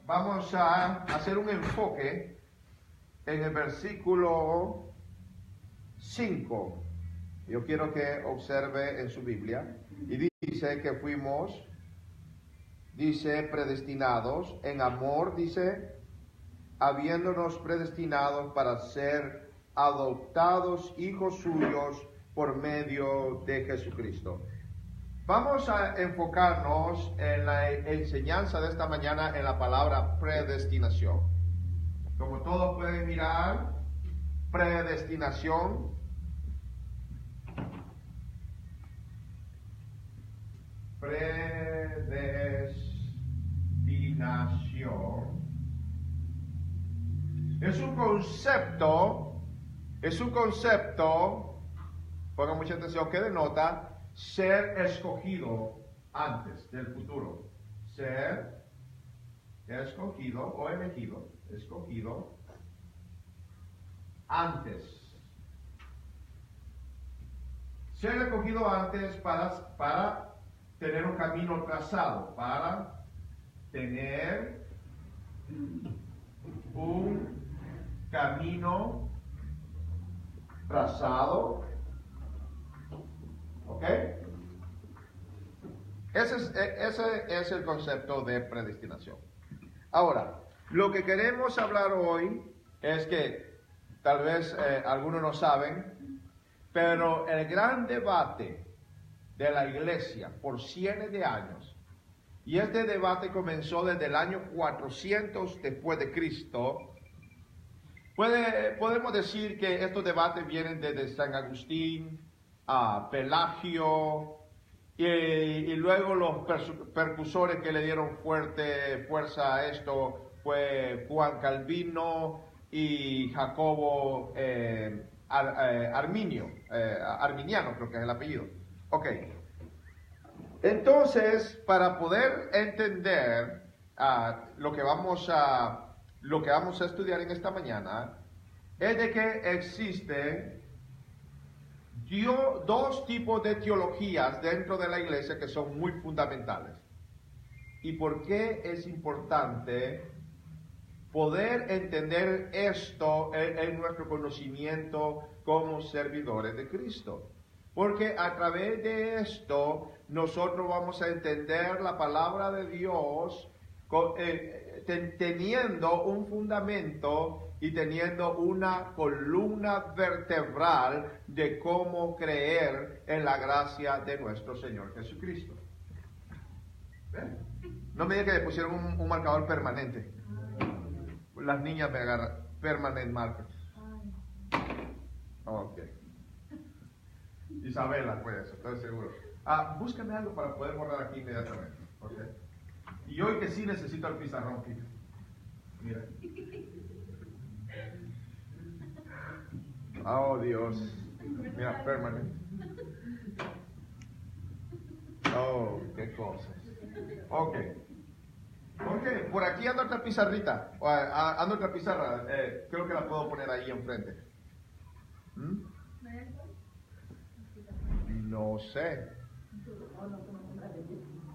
vamos a hacer un enfoque en el versículo 5. Yo quiero que observe en su Biblia. Y dice que fuimos, dice, predestinados en amor, dice, habiéndonos predestinados para ser adoptados hijos suyos por medio de Jesucristo. Vamos a enfocarnos en la enseñanza de esta mañana en la palabra predestinación. Como todos pueden mirar, predestinación. Predestinación es un concepto, pongan mucha atención, que denota ser escogido antes del futuro. Ser escogido o elegido, escogido antes. Ser escogido antes para tener un camino trazado, para tener un camino trazado. ¿Ok? Ese es el concepto de predestinación. Ahora, lo que queremos hablar hoy es que tal vez algunos no saben, pero el gran debate de la iglesia por cientos de años, y este debate comenzó desde el año 400 después de Cristo. Podemos decir que estos debates vienen desde San Agustín, a Pelagio, y luego los percursores que le dieron fuerza a esto fue Juan Calvino y Jacobo Arminiano, creo que es el apellido. Ok. Entonces, para poder entender lo que vamos a estudiar en esta mañana, es de que existen dos tipos de teologías dentro de la iglesia que son muy fundamentales. ¿Y por qué es importante poder entender esto en nuestro conocimiento como servidores de Cristo? Porque a través de esto nosotros vamos a entender la palabra de Dios teniendo un fundamento y teniendo una columna vertebral de cómo creer en la gracia de nuestro Señor Jesucristo. ¿Ven? No me digan que le pusieron un marcador permanente. Las niñas me agarran permanent marker. Ok. Isabela fue eso, estoy seguro. Búscame algo para poder borrar aquí inmediatamente. Okay. Y hoy que sí necesito el pizarrón, fíjate. Mira. Oh, Dios. Mira, permanente. Oh, qué cosas. Ok. Ok, por aquí anda otra pizarrita. Anda otra pizarra. Creo que la puedo poner ahí enfrente. No sé.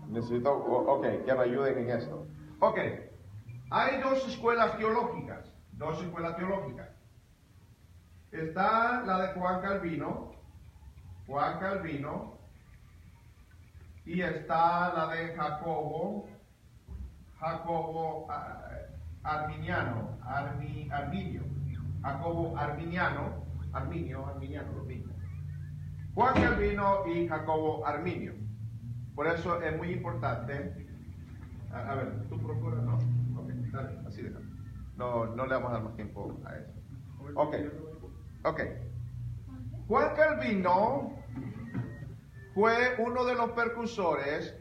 Necesito, ok, que me ayuden en esto. Ok, hay dos escuelas teológicas. Está la de Juan Calvino, y está la de Jacobo Arminiano, Jacobo Arminiano, lo mismo. Juan Calvino y Jacobo Arminio. Por eso es muy importante. A ver, tú procuras, ¿no? Ok, dale, así déjalo. No le vamos a dar más tiempo a eso. Ok. Juan Calvino fue uno de los precursores.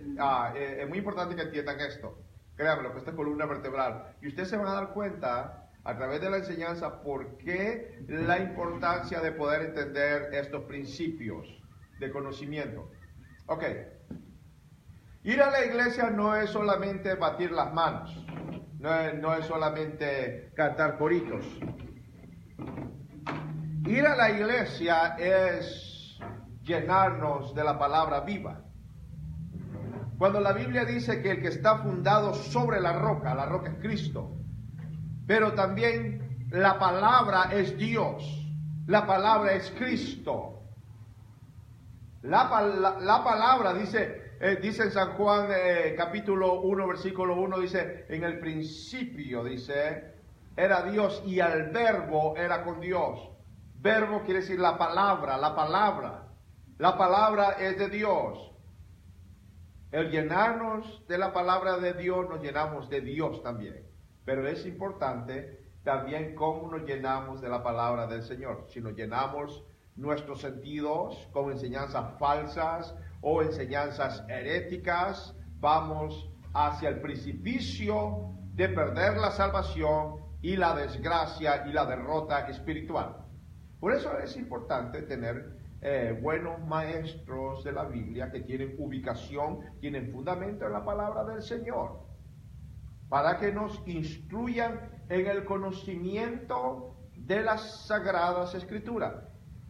Es muy importante que entiendan esto. Créanme, que esta es columna vertebral. Y ustedes se van a dar cuenta a través de la enseñanza por qué la importancia de poder entender estos principios de conocimiento. Ok. Ir a la iglesia no es solamente batir las manos, no es solamente cantar coritos. Ir a la iglesia es llenarnos de la palabra viva. Cuando la Biblia dice que el que está fundado sobre la roca es Cristo. Pero también la palabra es Dios. La palabra es Cristo. La palabra dice en San Juan capítulo 1, versículo 1, dice, en el principio, dice, era Dios y el verbo era con Dios. Verbo quiere decir la palabra. La palabra es de Dios. El llenarnos de la palabra de Dios, nos llenamos de Dios también. Pero es importante también cómo nos llenamos de la palabra del Señor. Si nos llenamos nuestros sentidos con enseñanzas falsas o enseñanzas heréticas, vamos hacia el precipicio de perder la salvación y la desgracia y la derrota espiritual. Por eso es importante tener buenos maestros de la Biblia que tienen ubicación, tienen fundamento en la palabra del Señor, para que nos instruyan en el conocimiento de las Sagradas Escrituras.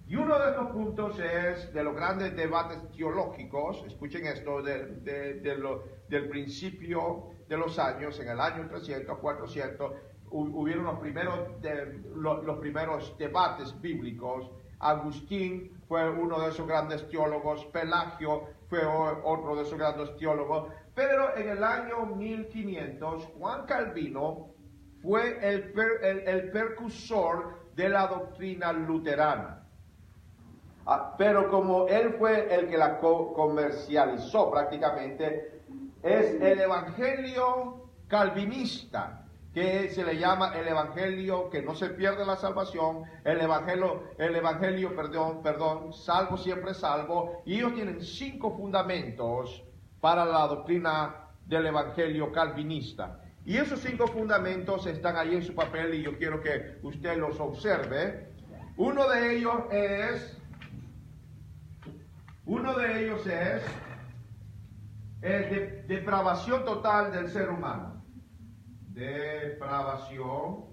Y uno de estos puntos es de los grandes debates teológicos. Escuchen esto, del principio de los años, en el año 300, 400, hubieron los primeros debates bíblicos. Agustín fue uno de esos grandes teólogos, Pelagio fue otro de esos grandes teólogos, pero en el año 1500 Juan Calvino fue el precursor de la doctrina luterana. Pero como él fue el que la comercializó prácticamente, es el evangelio calvinista, que se le llama el evangelio que no se pierde la salvación, el evangelio, salvo siempre salvo, y ellos tienen 5 fundamentos para la doctrina del evangelio calvinista. Y esos 5 fundamentos están ahí en su papel y yo quiero que usted los observe. Uno de ellos es depravación total del ser humano. Depravación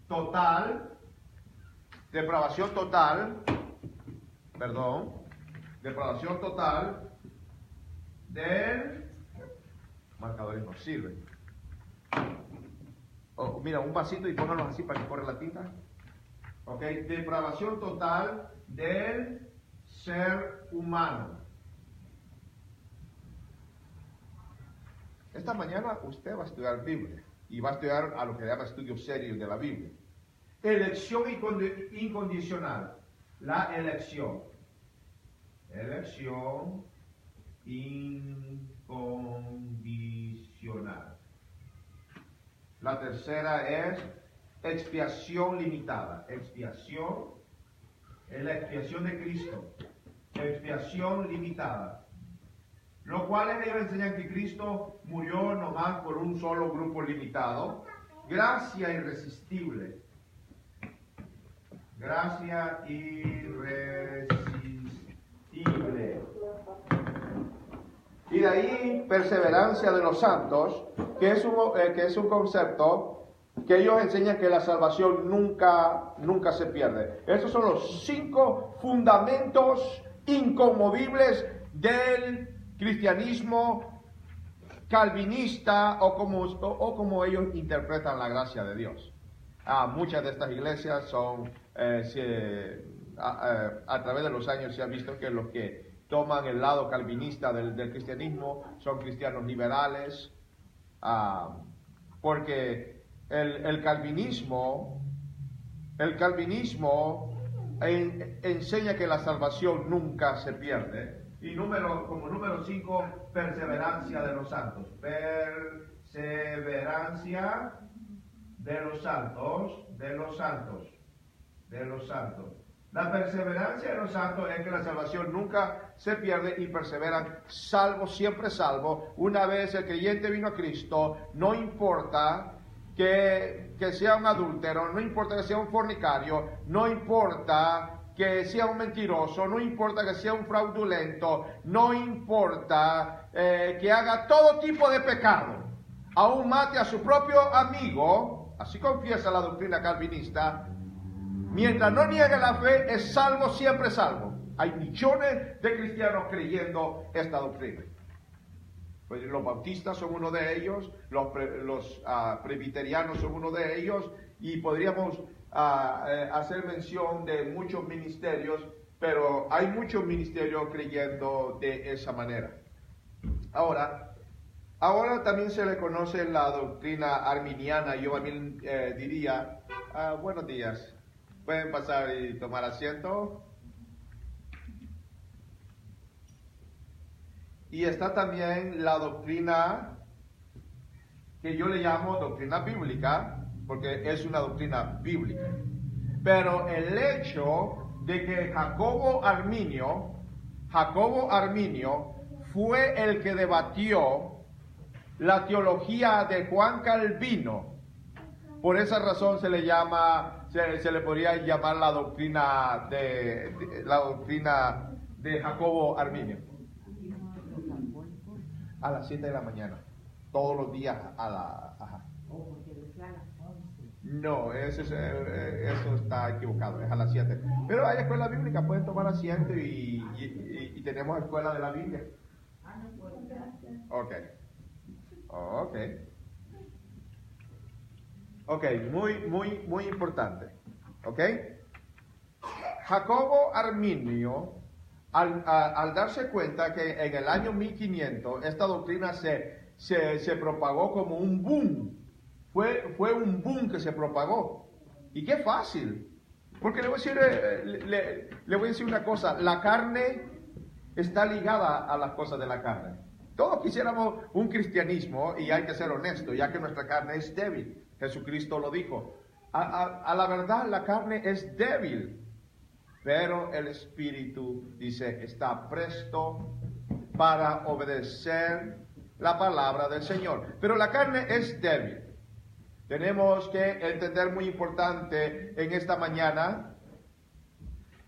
total del marcadores no sirven. Mira, un vasito y póngalos así para que corra la tinta. Ok, depravación total del ser humano. Esta mañana usted va a estudiar Biblia y va a estudiar a lo que llama estudios serios de la Biblia. Elección incondicional. La elección. Elección incondicional. La tercera es expiación limitada. Expiación, la expiación de Cristo. Expiación limitada. Los cuales ellos enseñan que Cristo murió nomás por un solo grupo limitado. Gracia irresistible. Gracia irresistible. Y de ahí perseverancia de los santos, que es un concepto que ellos enseñan que la salvación nunca se pierde. Esos son los 5 fundamentos inconmovibles del cristianismo calvinista o como ellos interpretan la gracia de Dios. Muchas de estas iglesias son, a través de los años se ha visto que los que toman el lado calvinista del cristianismo son cristianos liberales, porque el calvinismo enseña que la salvación nunca se pierde. Y como número 5, perseverancia de los santos. Perseverancia de los santos. La perseverancia de los santos es que la salvación nunca se pierde y perseveran, salvo, siempre salvo. Una vez el creyente vino a Cristo, no importa que sea un adúltero, no importa que sea un fornicario, no importa que sea un mentiroso, no importa que sea un fraudulento, no importa que haga todo tipo de pecado, aún mate a su propio amigo, así confiesa la doctrina calvinista, mientras no niegue la fe, es salvo, siempre salvo. Hay millones de cristianos creyendo esta doctrina. Pues los bautistas son uno de ellos, los presbiterianos son uno de ellos, y podríamos hacer mención de muchos ministerios, pero hay muchos ministerios creyendo de esa manera. Ahora también se le conoce la doctrina arminiana. Yo también diría, buenos días, pueden pasar y tomar asiento. Y está también la doctrina que yo le llamo doctrina bíblica, porque es una doctrina bíblica. Pero el hecho de que Jacobo Arminio fue el que debatió la teología de Juan Calvino, por esa razón se le podría llamar la doctrina de Jacobo Arminio. A las 7 de la mañana, todos los días No, eso está equivocado, es a las 7. Pero hay escuela bíblica, pueden tomar asiento y tenemos escuela de la Biblia. Ok, muy importante. Ok. Jacobo Arminio, al darse cuenta que en el año 1500 esta doctrina se propagó como un boom, fue un boom que se propagó. Y qué fácil, porque le voy a decir una cosa, la carne está ligada a las cosas de la carne. Todos quisiéramos un cristianismo, y hay que ser honesto, ya que nuestra carne es débil. Jesucristo lo dijo. A la verdad, la carne es débil. Pero el Espíritu, dice, está presto para obedecer la palabra del Señor. Pero la carne es débil. Tenemos que entender muy importante en esta mañana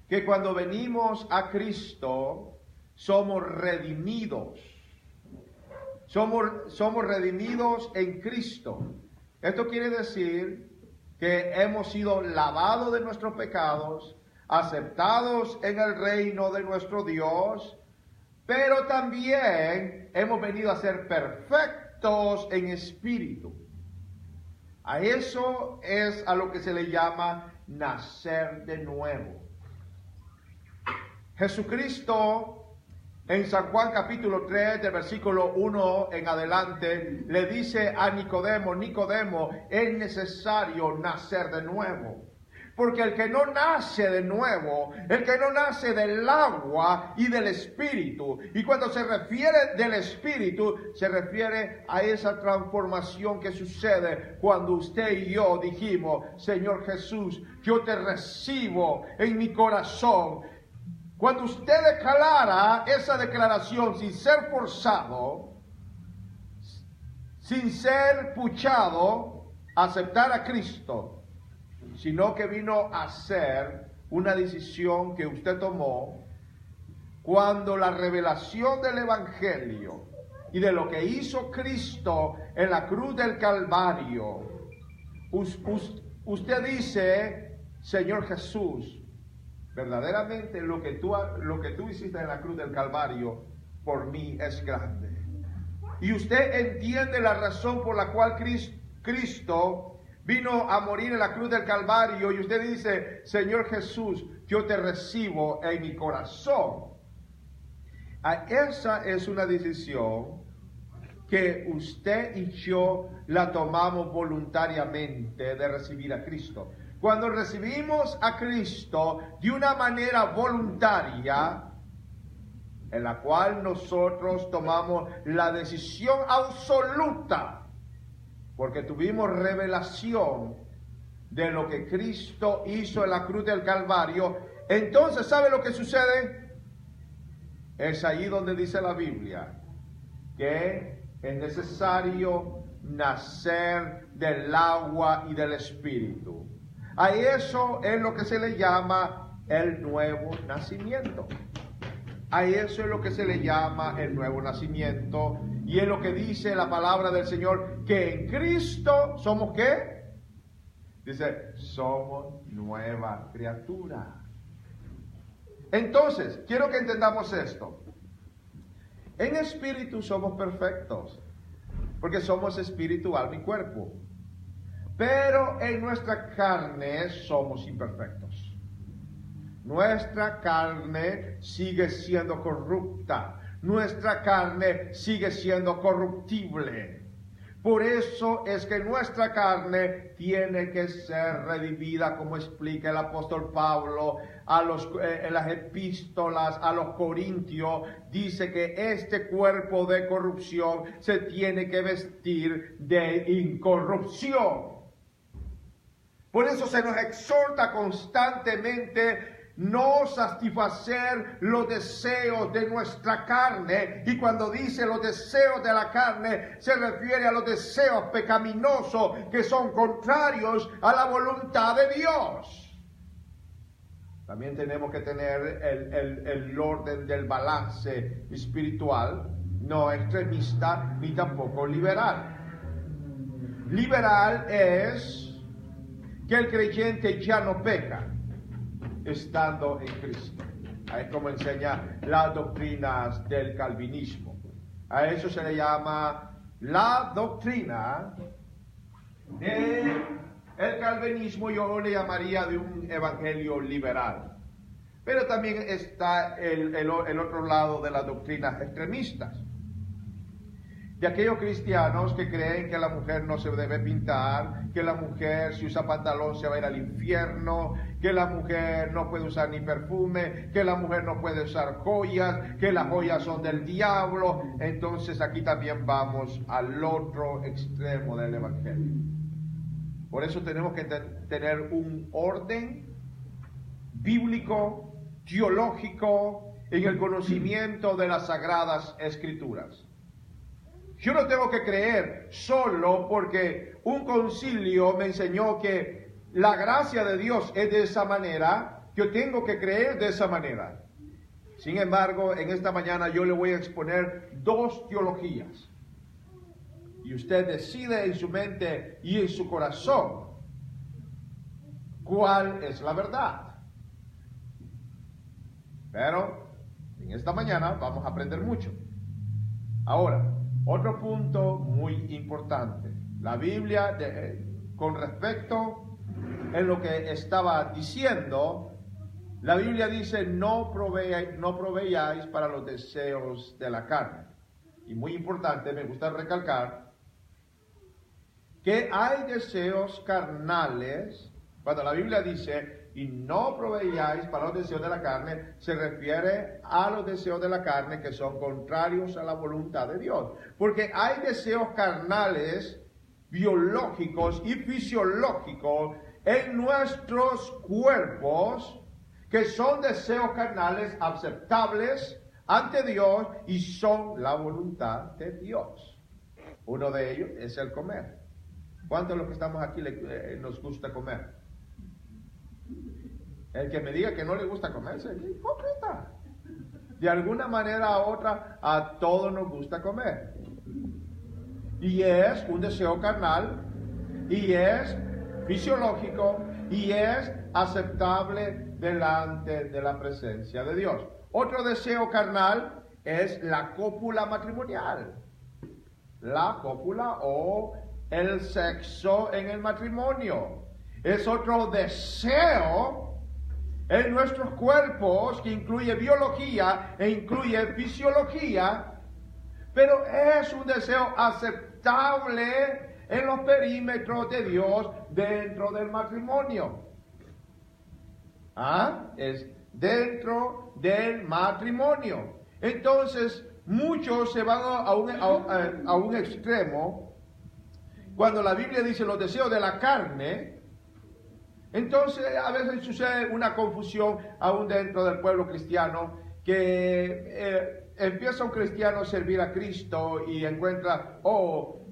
que cuando venimos a Cristo somos redimidos. Somos redimidos en Cristo. Esto quiere decir que hemos sido lavados de nuestros pecados, aceptados en el reino de nuestro Dios, pero también hemos venido a ser perfectos en espíritu. A eso es a lo que se le llama nacer de nuevo. Jesucristo en San Juan capítulo 3, del versículo 1 en adelante, le dice a Nicodemo, es necesario nacer de nuevo. Porque el que no nace de nuevo, el que no nace del agua y del Espíritu, y cuando se refiere del Espíritu, se refiere a esa transformación que sucede cuando usted y yo dijimos, Señor Jesús, yo te recibo en mi corazón. Cuando usted declara esa declaración sin ser forzado, sin ser puchado, aceptar a Cristo, sino que vino a ser una decisión que usted tomó cuando la revelación del Evangelio y de lo que hizo Cristo en la cruz del Calvario, usted dice, Señor Jesús, verdaderamente lo que tú hiciste en la cruz del Calvario por mí es grande. Y usted entiende la razón por la cual Cristo vino a morir en la cruz del Calvario, y usted dice, Señor Jesús, yo te recibo en mi corazón. Esa es una decisión que usted y yo la tomamos voluntariamente de recibir a Cristo. Cuando recibimos a Cristo de una manera voluntaria, en la cual nosotros tomamos la decisión absoluta, porque tuvimos revelación de lo que Cristo hizo en la cruz del Calvario, entonces, ¿sabe lo que sucede? Es ahí donde dice la Biblia que es necesario nacer del agua y del Espíritu. A eso es lo que se le llama el nuevo nacimiento. A eso es lo que se le llama el nuevo nacimiento. Y es lo que dice la palabra del Señor, que en Cristo somos ¿qué? Dice, somos nueva criatura. Entonces, quiero que entendamos esto. En espíritu somos perfectos, porque somos espíritu, alma y cuerpo. Pero en nuestra carne somos imperfectos. Nuestra carne sigue siendo corrupta. Nuestra carne sigue siendo corruptible. Por eso es que nuestra carne tiene que ser redimida, como explica el apóstol Pablo en las epístolas a los Corintios. Dice que este cuerpo de corrupción se tiene que vestir de incorrupción. Por eso se nos exhorta constantemente no satisfacer los deseos de nuestra carne. Y cuando dice los deseos de la carne, se refiere a los deseos pecaminosos que son contrarios a la voluntad de Dios. También tenemos que tener el orden del balance espiritual, no extremista ni tampoco liberal. Liberal es que el creyente ya no peca estando en Cristo. Es como enseña las doctrinas del calvinismo. A eso se le llama la doctrina del calvinismo. Yo le llamaría de un evangelio liberal. Pero también está el otro lado de las doctrinas extremistas, de aquellos cristianos que creen que la mujer no se debe pintar, que la mujer si usa pantalón se va a ir al infierno, que la mujer no puede usar ni perfume, que la mujer no puede usar joyas, que las joyas son del diablo. Entonces aquí también vamos al otro extremo del evangelio. Por eso tenemos que tener un orden bíblico, teológico, en el conocimiento de las sagradas escrituras. Yo no tengo que creer solo porque un concilio me enseñó que la gracia de Dios es de esa manera. Yo tengo que creer de esa manera. Sin embargo, en esta mañana yo le voy a exponer dos teologías. Y usted decide en su mente y en su corazón cuál es la verdad. Pero en esta mañana vamos a aprender mucho. Ahora, otro punto muy importante. La Biblia, con respecto en lo que estaba diciendo, la Biblia dice, no proveáis para los deseos de la carne. Y muy importante, me gusta recalcar, que hay deseos carnales. Cuando la Biblia dice, y no proveáis para los deseos de la carne, se refiere a los deseos de la carne que son contrarios a la voluntad de Dios. Porque hay deseos carnales, biológicos y fisiológicos en nuestros cuerpos, que son deseos carnales aceptables ante Dios y son la voluntad de Dios. Uno de ellos es el comer. ¿Cuántos de los que estamos aquí nos gusta comer? El que me diga que no le gusta comer, es hipócrita. De alguna manera u otra, a todos nos gusta comer. Y es un deseo carnal, y es fisiológico, y es aceptable delante de la presencia de Dios. Otro deseo carnal es la cópula matrimonial. La cópula o el sexo en el matrimonio. Es otro deseo en nuestros cuerpos que incluye biología e incluye fisiología, pero es un deseo aceptable en los perímetros de Dios dentro del matrimonio. Es dentro del matrimonio. Entonces, muchos se van a un extremo. Cuando la Biblia dice los deseos de la carne, entonces a veces sucede una confusión aún dentro del pueblo cristiano, que empieza un cristiano a servir a Cristo y encuentra,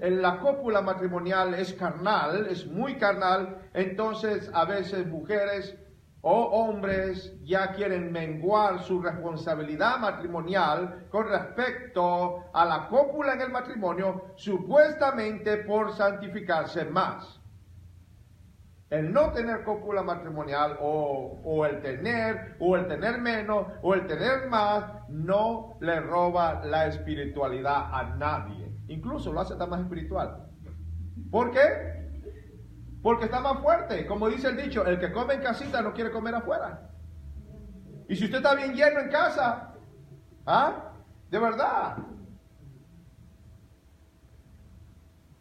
en la cópula matrimonial es carnal, es muy carnal. Entonces a veces mujeres o hombres ya quieren menguar su responsabilidad matrimonial con respecto a la cópula en el matrimonio, supuestamente por santificarse más. El no tener cópula matrimonial o el tener menos o el tener más no le roba la espiritualidad a nadie. Incluso lo hace hasta más espiritual. ¿Por qué? Porque está más fuerte. Como dice el dicho, el que come en casita no quiere comer afuera. Y si usted está bien lleno en casa, de verdad.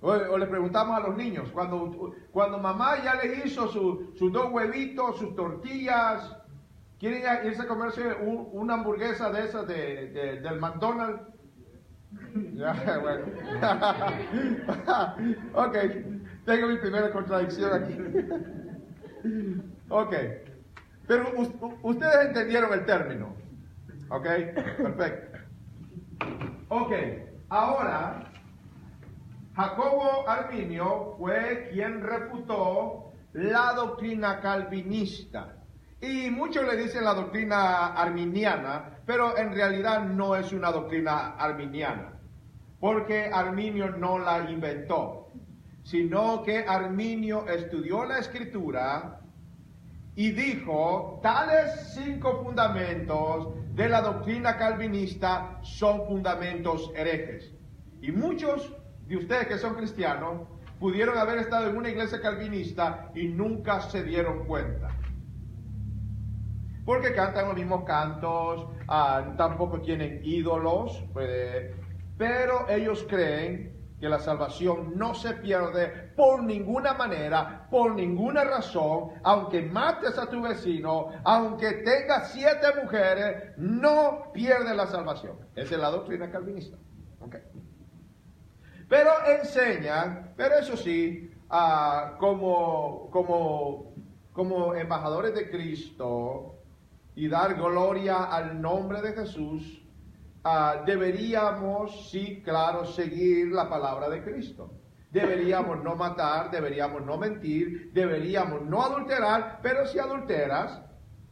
O le preguntamos a los niños, cuando mamá ya les hizo sus 2 huevitos, sus tortillas, ¿quieren irse a comerse una hamburguesa de esas del McDonald's? Ya, bueno. Ok, tengo mi primera contradicción aquí. Ok, pero ustedes entendieron el término. Ok, perfecto. Ok, ahora Jacobo Arminio fue quien refutó la doctrina calvinista. Y muchos le dicen la doctrina arminiana, pero en realidad no es una doctrina arminiana, porque Arminio no la inventó, sino que Arminio estudió la Escritura y dijo, tales 5 fundamentos de la doctrina calvinista son fundamentos herejes. Y muchos de ustedes que son cristianos pudieron haber estado en una iglesia calvinista y nunca se dieron cuenta. Porque cantan los mismos cantos, tampoco tienen ídolos, pero ellos creen que la salvación no se pierde por ninguna manera, por ninguna razón, aunque mates a tu vecino, aunque tengas 7 mujeres, no pierde la salvación. Esa es la doctrina calvinista. Okay. Pero enseñan, pero eso sí, como embajadores de Cristo y dar gloria al nombre de Jesús, deberíamos, sí, claro, seguir la palabra de Cristo. Deberíamos no matar, deberíamos no mentir, deberíamos no adulterar, pero si adulteras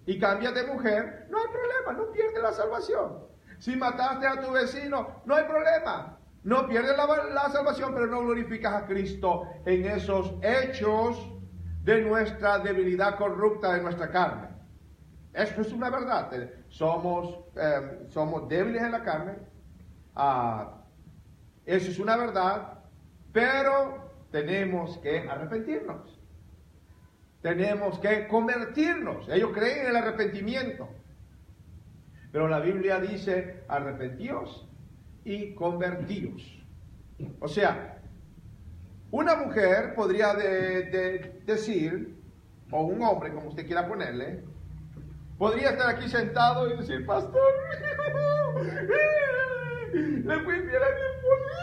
y cambias de mujer, no hay problema, no pierdes la salvación. Si mataste a tu vecino, no hay problema. No pierdes la salvación, pero no glorificas a Cristo en esos hechos de nuestra debilidad corrupta de nuestra carne. Esto es una verdad. Somos débiles en la carne. Eso es una verdad, pero tenemos que arrepentirnos. Tenemos que convertirnos. Ellos creen en el arrepentimiento. Pero la Biblia dice, arrepentíos y convertíos. O sea, una mujer podría decir, o un hombre, como usted quiera ponerle, podría estar aquí sentado y decir, pastor, le fui infiel a mi esposa,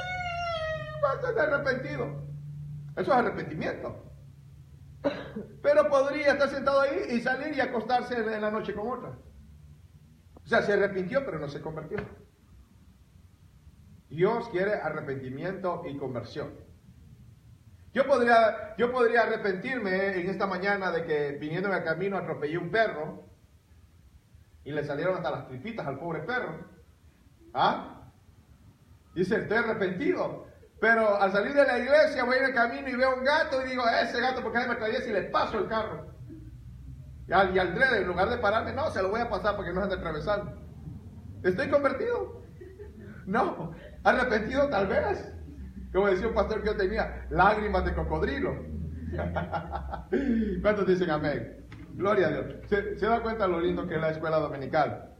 pastor, está arrepentido. Eso es arrepentimiento. Pero podría estar sentado ahí y salir y acostarse en la noche con otra. O sea, se arrepintió, pero no se convirtió. Dios quiere arrepentimiento y conversión. Yo podría arrepentirme en esta mañana de que viniendo en el camino atropellé un perro y le salieron hasta las tripitas al pobre perro. Dice, estoy arrepentido. Pero al salir de la iglesia voy en el camino y veo un gato y digo, ese gato, ¿por qué me atraviesa y le paso el carro? Y al dread, en lugar de pararme, no, se lo voy a pasar porque no se ande atravesando. ¿Estoy convertido? No. ¿Arrepentido? Tal vez. Como decía un pastor que yo tenía, lágrimas de cocodrilo. ¿Cuántos dicen amén? Gloria a Dios. ¿Se da cuenta lo lindo que es la escuela dominical?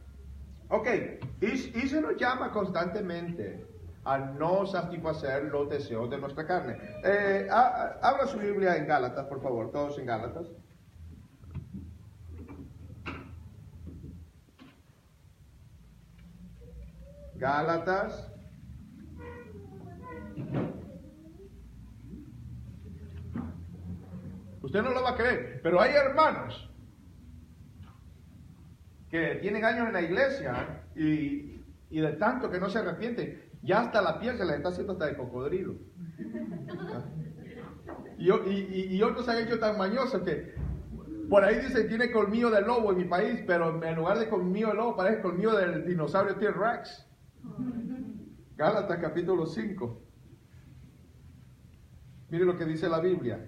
Ok, y se nos llama constantemente a no satisfacer los deseos de nuestra carne. Abra su Biblia en Gálatas, por favor, todos en Gálatas. Gálatas. Usted no lo va a creer, pero hay hermanos que tienen años en la iglesia y de tanto que no se arrepienten, ya hasta la piel se les está haciendo hasta de cocodrilo. Y otros se han hecho tan mañosos que por ahí dicen tiene colmillo de lobo en mi país, pero en lugar de colmillo de lobo parece colmillo del dinosaurio T-Rex. Gálatas capítulo 5. Mire lo que dice la Biblia.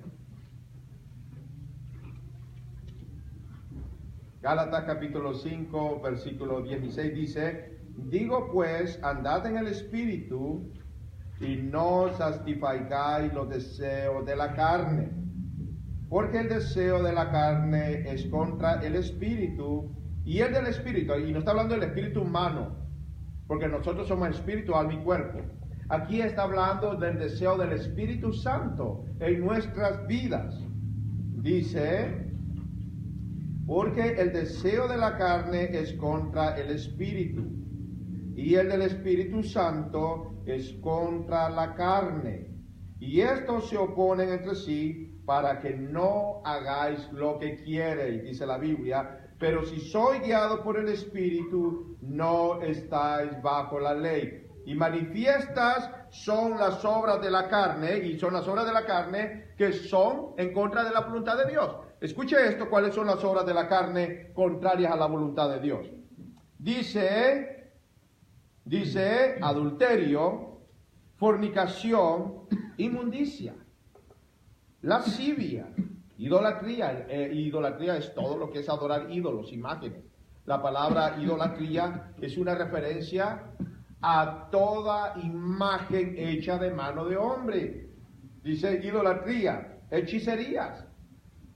Gálatas capítulo 5, versículo 16 dice, digo pues, andad en el Espíritu y no satisfagáis los deseos de la carne, porque el deseo de la carne es contra el Espíritu, y el del Espíritu, y no está hablando del espíritu humano, porque nosotros somos espíritu, alma y cuerpo. Aquí está hablando del deseo del Espíritu Santo en nuestras vidas. Dice, porque el deseo de la carne es contra el Espíritu, y el del Espíritu Santo es contra la carne. Y estos se oponen entre sí para que no hagáis lo que quiereis, dice la Biblia. Pero si sois guiados por el Espíritu, no estáis bajo la ley. Y manifiestas son las obras de la carne, y son las obras de la carne que son en contra de la voluntad de Dios. Escuche esto, ¿cuáles son las obras de la carne contrarias a la voluntad de Dios? Dice, adulterio, fornicación, inmundicia, lascivia, idolatría. Idolatría es todo lo que es adorar ídolos, imágenes. La palabra idolatría es una referencia a toda imagen hecha de mano de hombre. Dice idolatría, hechicerías.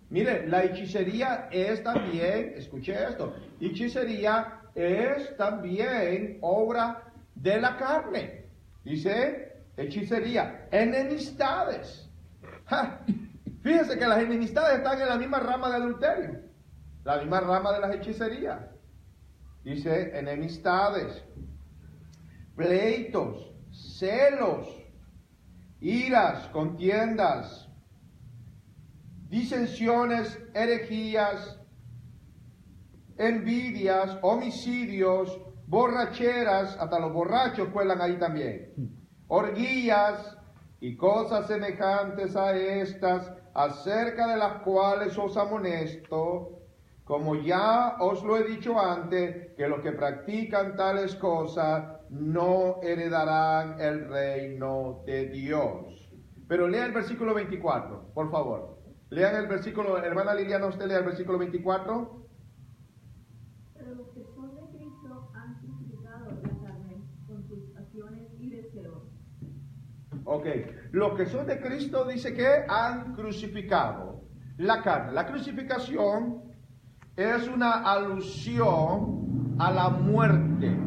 Mire, la hechicería es también, escuche esto, hechicería es también obra de la carne. Dice hechicería, enemistades. Fíjense que las enemistades están en la misma rama de adulterio, la misma rama de las hechicerías. Dice enemistades, pleitos, celos, iras, contiendas, disensiones, herejías, envidias, homicidios, borracheras, hasta los borrachos cuelan ahí también, orgías y cosas semejantes a estas, acerca de las cuales os amonesto, como ya os lo he dicho antes, que los que practican tales cosas no heredarán el reino de Dios. Pero lean el versículo 24, por favor. Lean el versículo, hermana Liliana, usted lea el versículo 24. Pero los que son de Cristo han crucificado la carne con sus pasiones y deseos. Ok, los que son de Cristo dice que han crucificado la carne. La crucificación es una alusión a la muerte.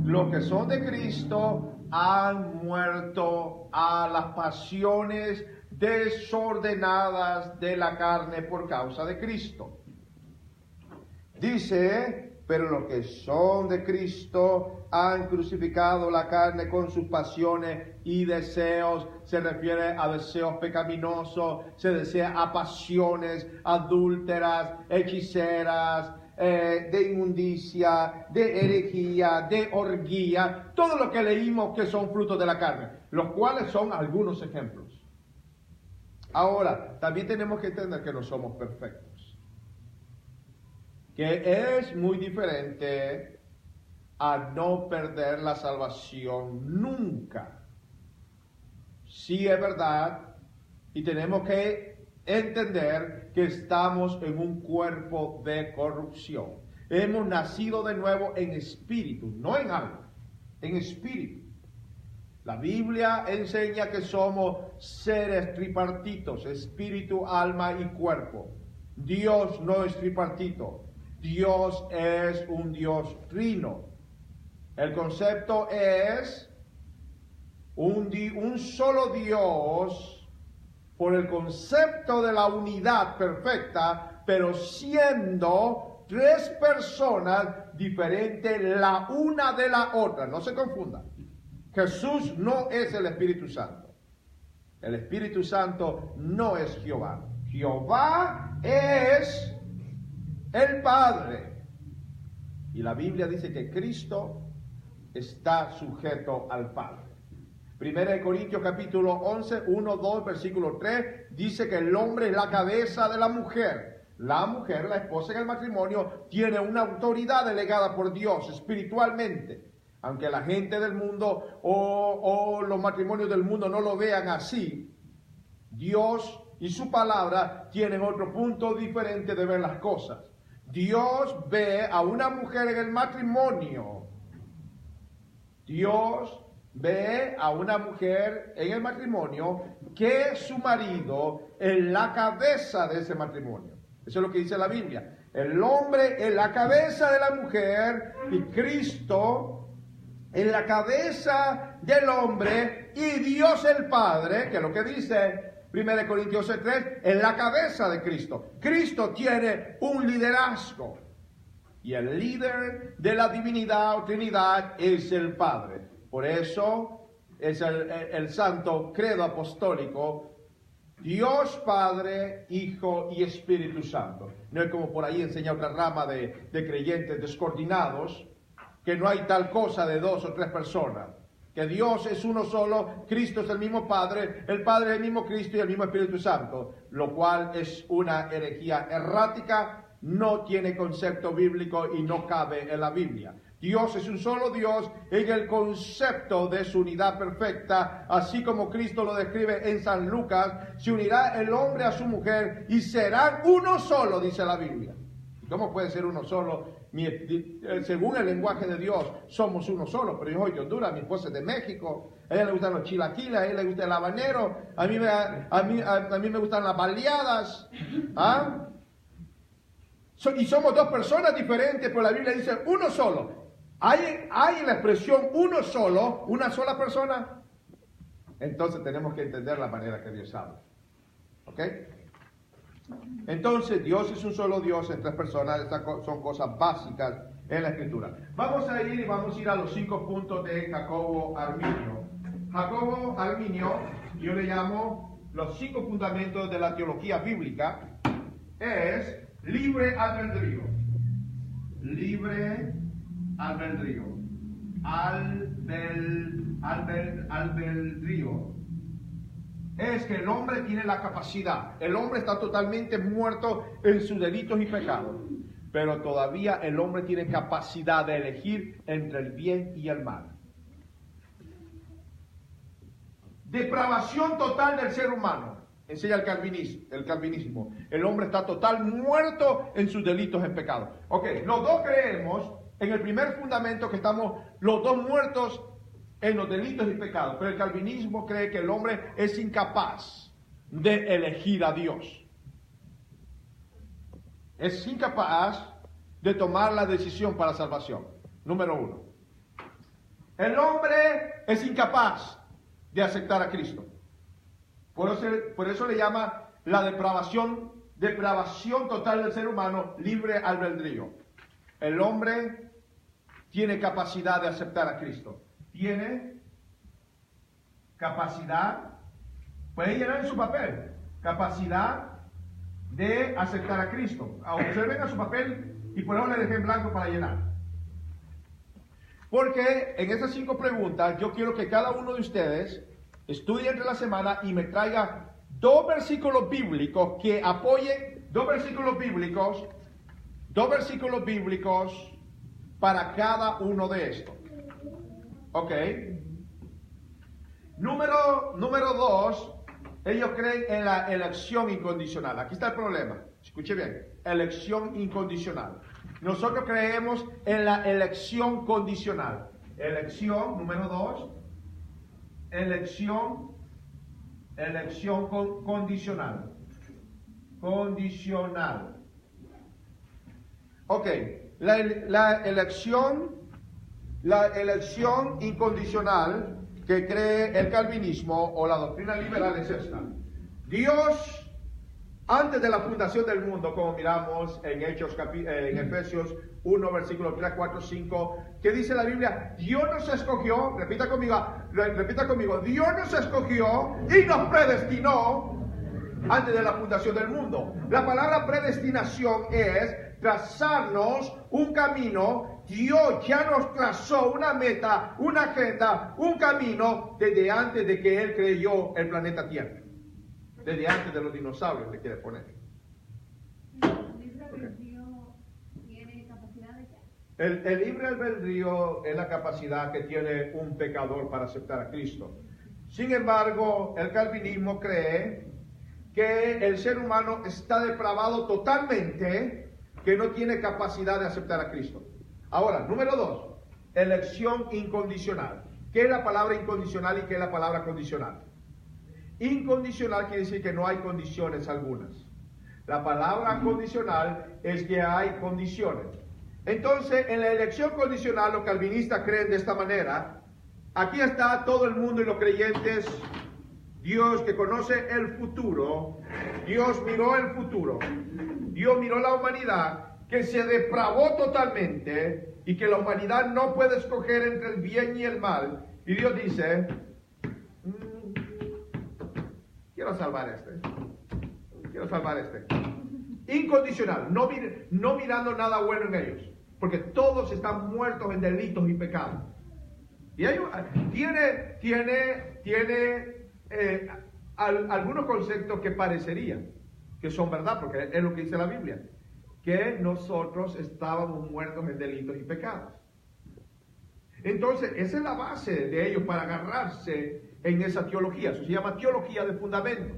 Los que son de Cristo han muerto a las pasiones desordenadas de la carne por causa de Cristo. Dice, pero los que son de Cristo han crucificado la carne con sus pasiones y deseos. Se refiere a deseos pecaminosos, se desea a pasiones adúlteras, hechiceras, de inmundicia, de herejía, de orgía, todo lo que leímos que son frutos de la carne, los cuales son algunos ejemplos. Ahora, también tenemos que entender que no somos perfectos, que es muy diferente a no perder la salvación nunca. Sí es verdad, y tenemos que entender que estamos en un cuerpo de corrupción. Hemos nacido de nuevo en espíritu, no en alma, en espíritu. La Biblia enseña que somos seres tripartitos, espíritu, alma y cuerpo. Dios no es tripartito, Dios es un Dios trino. El concepto es un solo Dios, por el concepto de la unidad perfecta, pero siendo tres personas diferentes la una de la otra. No se confundan. Jesús no es el Espíritu Santo. El Espíritu Santo no es Jehová. Jehová es el Padre. Y la Biblia dice que Cristo está sujeto al Padre. 1 Corintios capítulo 11, 1, 2, versículo 3, dice que el hombre es la cabeza de la mujer. La mujer, la esposa en el matrimonio, tiene una autoridad delegada por Dios espiritualmente. Aunque la gente del mundo o los matrimonios del mundo no lo vean así, Dios y su palabra tienen otro punto diferente de ver las cosas. Dios ve a una mujer en el matrimonio. Dios ve a una mujer en el matrimonio que su marido es la cabeza de ese matrimonio. Eso es lo que dice la Biblia. El hombre es la cabeza de la mujer y Cristo es la cabeza del hombre y Dios el Padre, que es lo que dice 1 Corintios 3, es la cabeza de Cristo. Cristo tiene un liderazgo y el líder de la divinidad o Trinidad es el Padre. Por eso es el santo credo apostólico: Dios Padre, Hijo y Espíritu Santo. No es como por ahí enseña otra rama de creyentes descoordinados, que no hay tal cosa de 2 o 3 personas. Que Dios es uno solo, Cristo es el mismo Padre, el Padre es el mismo Cristo y el mismo Espíritu Santo. Lo cual es una herejía errática, no tiene concepto bíblico y no cabe en la Biblia. Dios es un solo Dios en el concepto de su unidad perfecta, así como Cristo lo describe en San Lucas: se unirá el hombre a su mujer y serán uno solo, dice la Biblia. ¿Cómo puede ser uno solo? Según el lenguaje de Dios, somos uno solo. Pero yo soy de Honduras, mi esposa es de México, a ella le gustan los chilaquiles, a ella le gusta el habanero, a mí me gustan las baleadas. ¿Ah? Y somos 2 personas diferentes, pero la Biblia dice uno solo. ¿Hay la expresión uno solo, una sola persona? Entonces tenemos que entender la manera que Dios habla. ¿Ok? Entonces Dios es un solo Dios en 3 personas. Estas son cosas básicas en la Escritura. Vamos a ir a los 5 puntos de Jacobo Arminio. Jacobo Arminio, yo le llamo los 5 fundamentos de la teología bíblica, es libre albedrío. Libre albedrío. Albedrío. Es que el hombre tiene la capacidad. El hombre está totalmente muerto en sus delitos y pecados. Pero todavía el hombre tiene capacidad de elegir entre el bien y el mal. Depravación total del ser humano, enseña el calvinismo. El hombre está total muerto en sus delitos y pecados. Ok, los dos creemos en el primer fundamento que estamos los dos muertos en los delitos y pecados, pero el calvinismo cree que el hombre es incapaz de elegir a Dios. Es incapaz de tomar la decisión para la salvación. Número 1. El hombre es incapaz de aceptar a Cristo. Por eso le llama la depravación total del ser humano, libre albedrío. El hombre tiene capacidad de aceptar a Cristo. Tiene capacidad, puede llenar en su papel, capacidad de aceptar a Cristo. Observen a su papel y por ahora le dejé en blanco para llenar. Porque en esas 5 preguntas yo quiero que cada uno de ustedes estudie entre la semana y me traiga 2 versículos bíblicos que apoyen, 2 versículos bíblicos para cada uno de estos. Ok. Número 2, ellos creen en la elección incondicional. Aquí está el problema. Escuche bien. Elección incondicional. Nosotros creemos en la elección condicional. Elección, número 2. Elección condicional. Condicional. Ok. La elección incondicional que cree el calvinismo o la doctrina liberal es esta. Dios, antes de la fundación del mundo, como miramos en en Efesios 1, versículos 3, 4, 5, que dice la Biblia, Dios nos escogió, repita conmigo, Dios nos escogió y nos predestinó antes de la fundación del mundo. La palabra predestinación es trazarnos un camino. Dios ya nos trazó una meta, una agenda, un camino desde antes de que Él creyó el planeta Tierra. Desde antes de los dinosaurios le quiere poner. ¿El libre albedrío tiene capacidad de qué? El libre albedrío es la capacidad que tiene un pecador para aceptar a Cristo. Sin embargo, el calvinismo cree que el ser humano está depravado totalmente, que no tiene capacidad de aceptar a Cristo. Ahora, número 2, elección incondicional. ¿Qué es la palabra incondicional y qué es la palabra condicional? Incondicional quiere decir que no hay condiciones algunas. La palabra condicional es que hay condiciones. Entonces, en la elección condicional, los calvinistas creen de esta manera. Aquí está todo el mundo y los creyentes. Dios que conoce el futuro. Dios miró el futuro. Dios miró la humanidad que se depravó totalmente y que la humanidad no puede escoger entre el bien y el mal. Y Dios dice, quiero salvar este. Incondicional, no mirando nada bueno en ellos, porque todos están muertos en delitos y pecados. Y tiene algunos conceptos que parecerían que son verdad, porque es lo que dice la Biblia, que nosotros estábamos muertos en delitos y pecados. Entonces, esa es la base de ellos para agarrarse en esa teología. Eso se llama teología de fundamentos.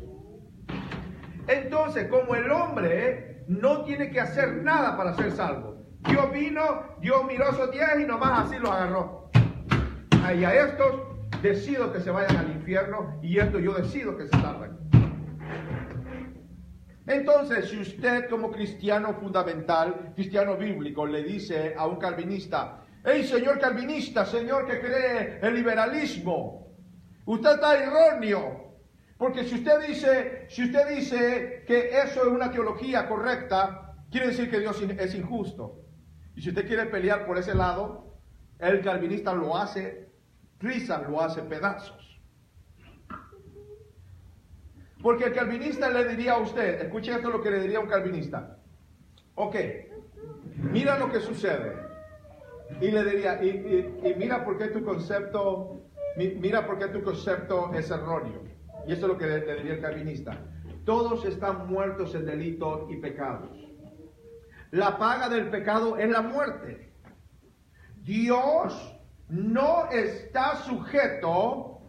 Entonces, como el hombre no tiene que hacer nada para ser salvo. Dios vino, Dios miró a esos 10 y nomás así los agarró. Y a estos decido que se vayan al infierno y estos yo decido que se salven. Entonces, si usted como cristiano fundamental, cristiano bíblico, le dice a un calvinista, hey, señor calvinista, señor que cree el liberalismo, usted está erróneo. Porque si usted dice que eso es una teología correcta, quiere decir que Dios es injusto. Y si usted quiere pelear por ese lado, el calvinista lo hace trizas, lo hace pedazos. Porque el calvinista le diría a usted, escuche esto lo que le diría a un calvinista. Ok, mira lo que sucede. Y le diría, y mira por qué tu concepto es erróneo. Y eso es lo que le diría el calvinista. Todos están muertos en delitos y pecados. La paga del pecado es la muerte. Dios no está sujeto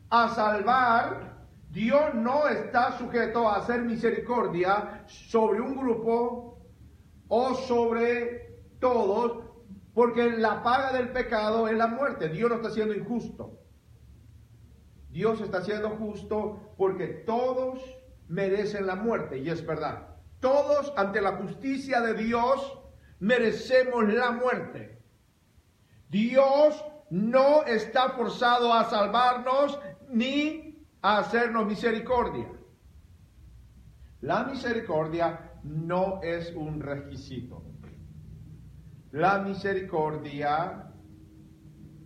a salvar. Dios no está sujeto a hacer misericordia sobre un grupo o sobre todos, porque la paga del pecado es la muerte. Dios no está siendo injusto. Dios está siendo justo porque todos merecen la muerte, y es verdad. Todos ante la justicia de Dios merecemos la muerte. Dios no está forzado a salvarnos ni a hacernos misericordia. La misericordia no es un requisito. La misericordia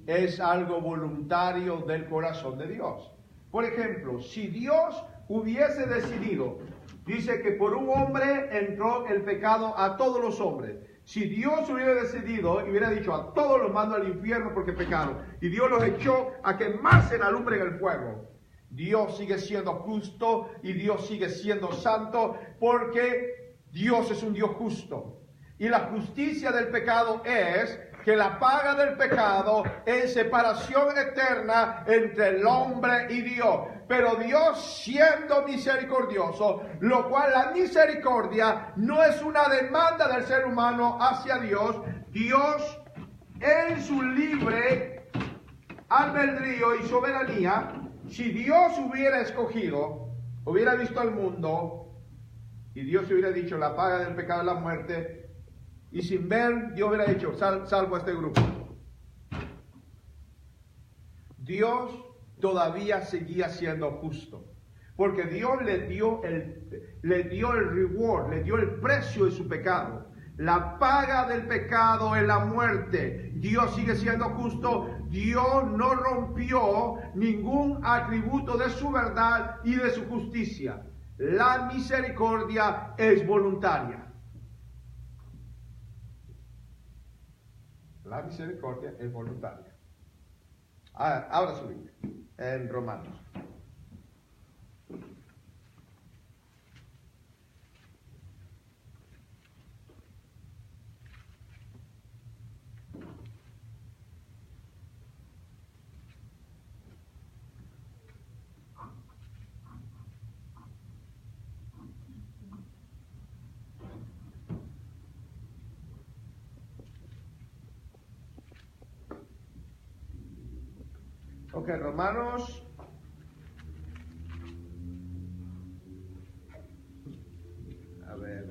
es algo voluntario del corazón de Dios. Por ejemplo, si Dios hubiese decidido, dice que por un hombre entró el pecado a todos los hombres. Si Dios hubiera decidido y hubiera dicho a todos los mando al infierno porque pecaron, y Dios los echó a quemarse en la lumbre en el fuego, Dios sigue siendo justo y Dios sigue siendo santo porque Dios es un Dios justo. Y la justicia del pecado es que la paga del pecado es separación eterna entre el hombre y Dios. Pero Dios siendo misericordioso, lo cual la misericordia no es una demanda del ser humano hacia Dios. Dios en su libre albedrío y soberanía, si Dios hubiera escogido, hubiera visto al mundo y Dios hubiera dicho la paga del pecado es la muerte, y sin ver, Dios hubiera dicho, salvo a este grupo. Dios todavía seguía siendo justo. Porque Dios le dio el reward, le dio el precio de su pecado. La paga del pecado es la muerte. Dios sigue siendo justo. Dios no rompió ningún atributo de su verdad y de su justicia. La misericordia es voluntaria. La misericordia es voluntaria. Ahora su Biblia, en Romanos. Ok, Romanos. A ver.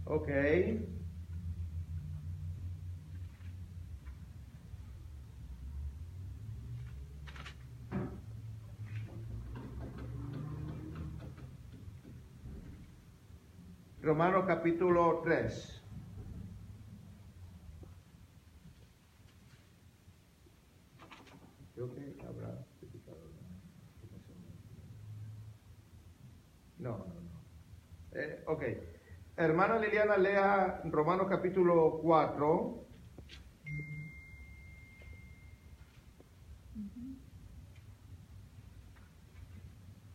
Ok. Romanos capítulo 3. Creo que habrá. No. Ok. Hermana Liliana, lea Romanos capítulo 4.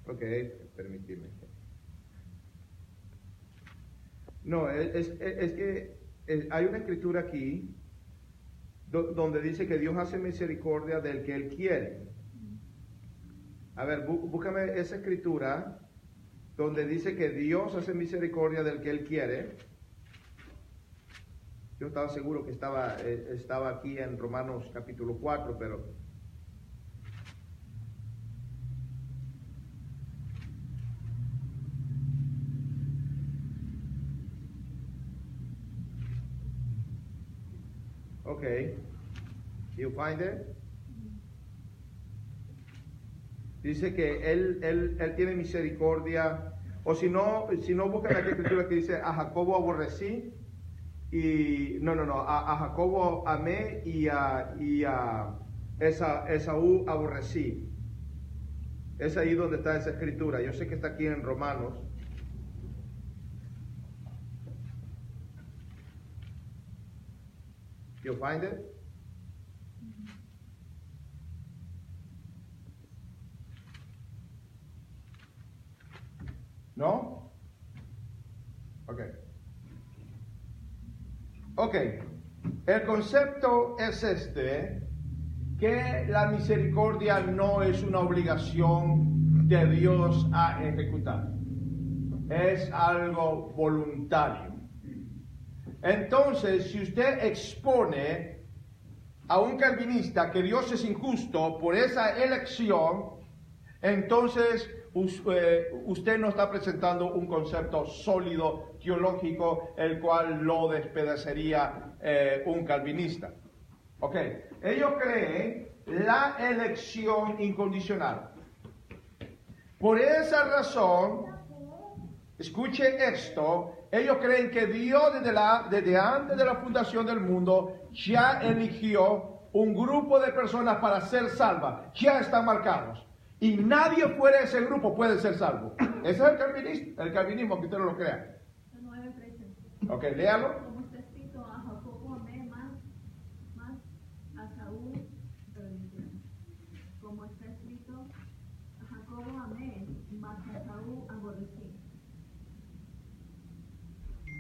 Ok, permíteme. No, es que hay una escritura aquí donde dice que Dios hace misericordia del que Él quiere. A ver, búscame esa escritura donde dice que Dios hace misericordia del que Él quiere. Yo estaba seguro que estaba aquí en Romanos capítulo 4, pero... Okay, you find it? Dice que él tiene misericordia, o si no buscan la escritura que dice a Jacobo aborrecí y a Jacobo amé y a Esaú aborrecí. Es ahí donde está esa escritura. Yo sé que está aquí en Romanos. You find it? ¿No? Ok. El concepto es que la misericordia no es una obligación de Dios a ejecutar. Es algo voluntario. Entonces, si usted expone a un calvinista que Dios es injusto por esa elección, entonces usted no está presentando un concepto sólido, teológico, el cual lo despedacería un calvinista. Ok, ellos creen la elección incondicional. Por esa razón, escuche esto, ellos creen que Dios desde antes de la fundación del mundo ya eligió un grupo de personas para ser salvas, ya están marcados. Y nadie fuera de ese grupo puede ser salvo. Ese es el calvinismo, que usted no lo crea. Ok, léalo. Como está escrito, a Jacobo amé más a Saúl, como está escrito, a Jacobo amé más a Saúl aborrecí.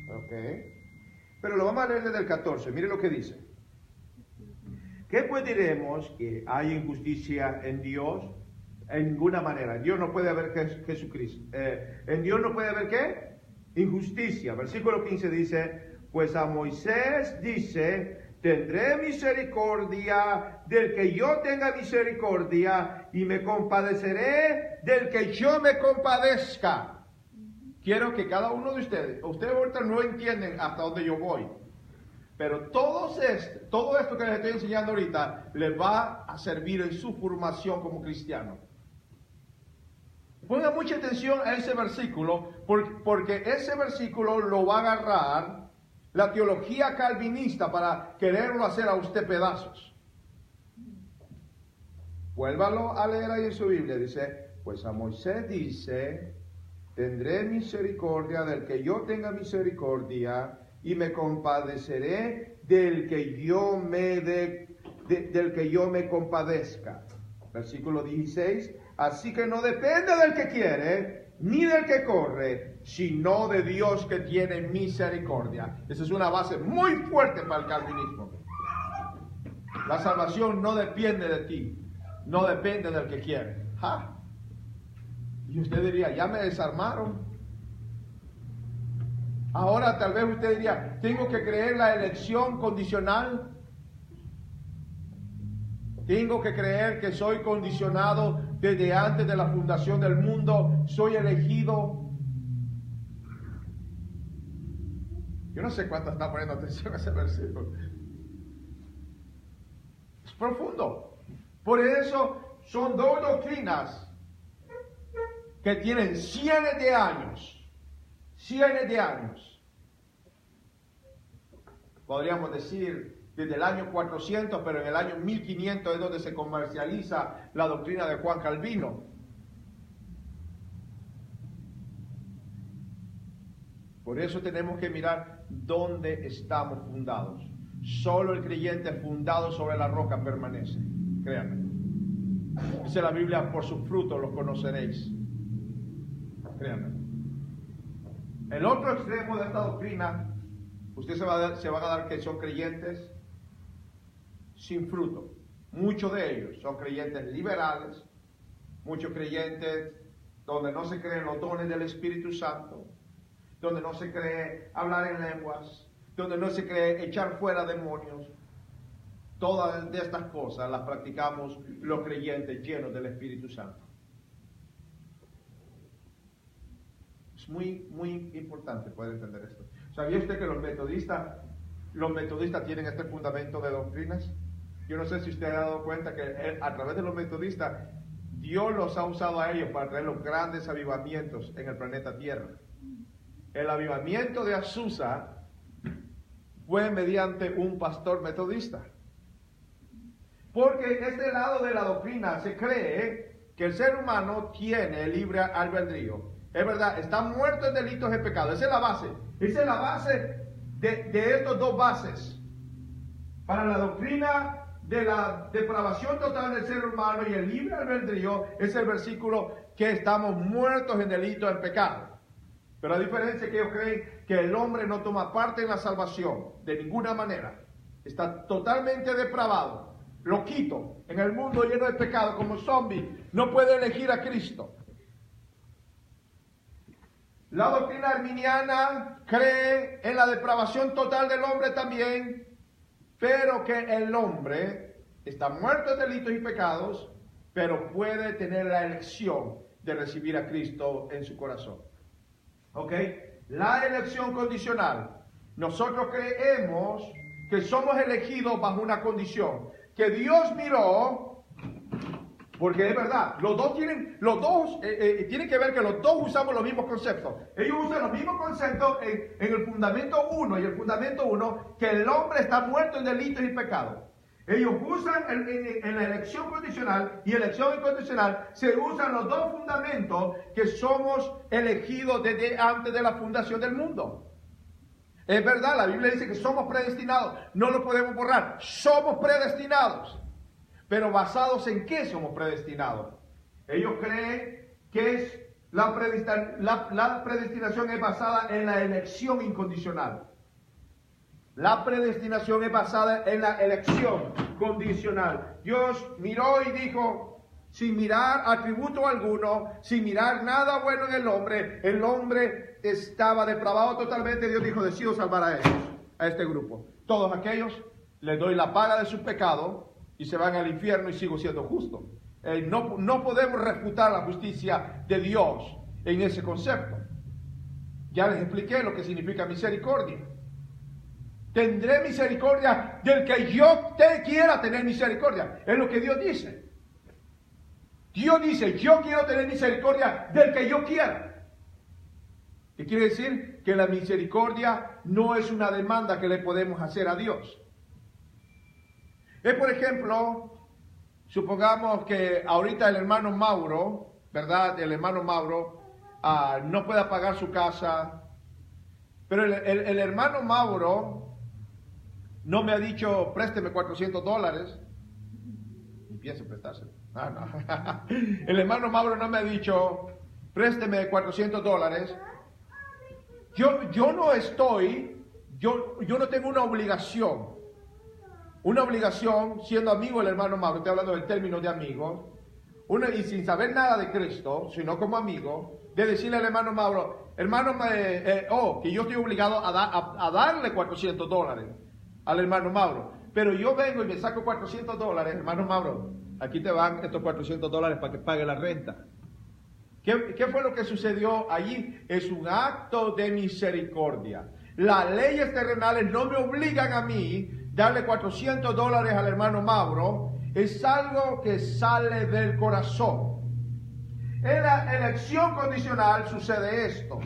Ok. Pero lo vamos a leer desde el 14. Mire lo que dice. ¿Qué pues diremos? ¿Que hay injusticia en Dios? En ninguna manera. En Dios no puede haber Jesucristo. En Dios no puede haber ¿qué? Injusticia. Versículo 15 dice, pues a Moisés dice, tendré misericordia del que yo tenga misericordia y me compadeceré del que yo me compadezca. Quiero que cada uno de ustedes ahorita no entienden hasta dónde yo voy, pero todo esto que les estoy enseñando ahorita les va a servir en su formación como cristiano. Pongan mucha atención a ese versículo, porque ese versículo lo va a agarrar la teología calvinista para quererlo hacer a usted pedazos. Vuélvalo a leer ahí en su Biblia. Dice, pues a Moisés dice, tendré misericordia del que yo tenga misericordia y me compadeceré del que yo me compadezca. Versículo 16, así que no depende del que quiere, ni del que corre, sino de Dios que tiene misericordia. Esa es una base muy fuerte para el calvinismo. La salvación no depende de ti, no depende del que quiere. ¡Ja! Y usted diría, ya me desarmaron. Ahora tal vez usted diría, tengo que creer la elección condicional. Tengo que creer que soy condicionado desde antes de la fundación del mundo. Soy elegido. Yo no sé cuánto está poniendo atención a ese versículo. Es profundo. Por eso son dos doctrinas que tienen cientos de años. Cientos de años. Podríamos decir desde el año 400, pero en el año 1500 es donde se comercializa la doctrina de Juan Calvino. Por eso tenemos que mirar dónde estamos fundados. Solo el creyente fundado sobre la roca permanece. Créanme. Dice la Biblia, por sus frutos los conoceréis. Créanme. El otro extremo de esta doctrina, usted se va a dar que son creyentes sin fruto. Muchos de ellos son creyentes liberales, muchos creyentes donde no se creen los dones del Espíritu Santo, donde no se cree hablar en lenguas, donde no se cree echar fuera demonios. Todas de estas cosas las practicamos los creyentes llenos del Espíritu Santo. Es muy, muy importante poder entender esto. ¿Sabía usted que los metodistas tienen este fundamento de doctrinas? Yo no sé si usted ha dado cuenta que a través de los metodistas, Dios los ha usado a ellos para traer los grandes avivamientos en el planeta Tierra. El avivamiento de Azusa fue mediante un pastor metodista. Porque en este lado de la doctrina se cree que el ser humano tiene libre albedrío. Es verdad, está muerto en delitos y pecados. Esa es la base. Esa es la base de estos dos bases. Para la doctrina de la depravación total del ser humano y el libre albedrío es el versículo que estamos muertos en delitos y pecado. Pero la diferencia es que ellos creen que el hombre no toma parte en la salvación de ninguna manera. Está totalmente depravado, loquito, en el mundo lleno de pecado como zombie. No puede elegir a Cristo. La doctrina arminiana cree en la depravación total del hombre también, pero que el hombre está muerto en delitos y pecados, pero puede tener la elección de recibir a Cristo en su corazón. ¿Ok? La elección condicional. Nosotros creemos que somos elegidos bajo una condición, que Dios miró. Porque es verdad, los dos tienen que ver que los dos usamos los mismos conceptos. Ellos usan los mismos conceptos en el fundamento 1 y el fundamento 1, que el hombre está muerto en delitos y pecados. Ellos usan en la elección condicional y elección incondicional, se usan los dos fundamentos que somos elegidos desde antes de la fundación del mundo. Es verdad, la Biblia dice que somos predestinados, no lo podemos borrar, somos predestinados. Pero basados en qué somos predestinados. Ellos creen que la predestinación es basada en la elección incondicional. La predestinación es basada en la elección condicional. Dios miró y dijo, sin mirar atributo alguno, sin mirar nada bueno en el hombre estaba depravado totalmente. Dios dijo, decido salvar a ellos, a este grupo. Todos aquellos les doy la paga de su pecado y se van al infierno y sigo siendo justo. No podemos refutar la justicia de Dios en ese concepto. Ya les expliqué lo que significa misericordia. Tendré misericordia del que yo quiera tener misericordia. Es lo que Dios dice. Dios dice, yo quiero tener misericordia del que yo quiera. ¿Qué quiere decir? Que la misericordia no es una demanda que le podemos hacer a Dios. Es, por ejemplo, supongamos que ahorita el hermano Mauro, ¿verdad? El hermano Mauro no pueda pagar su casa, pero el hermano Mauro no me ha dicho, présteme $400, y pienso prestárselo. No. El hermano Mauro no me ha dicho, présteme $400. Yo no tengo una obligación. Una obligación, siendo amigo del hermano Mauro, estoy hablando del término de amigos, y sin saber nada de Cristo, sino como amigo, de decirle al hermano Mauro, hermano, que yo estoy obligado a darle $400 al hermano Mauro, pero yo vengo y me saco $400, hermano Mauro, aquí te van estos $400 para que pague la renta. ¿Qué fue lo que sucedió allí? Es un acto de misericordia. Las leyes terrenales no me obligan a mí darle $400 al hermano Mauro. Es algo que sale del corazón. En la elección condicional sucede esto.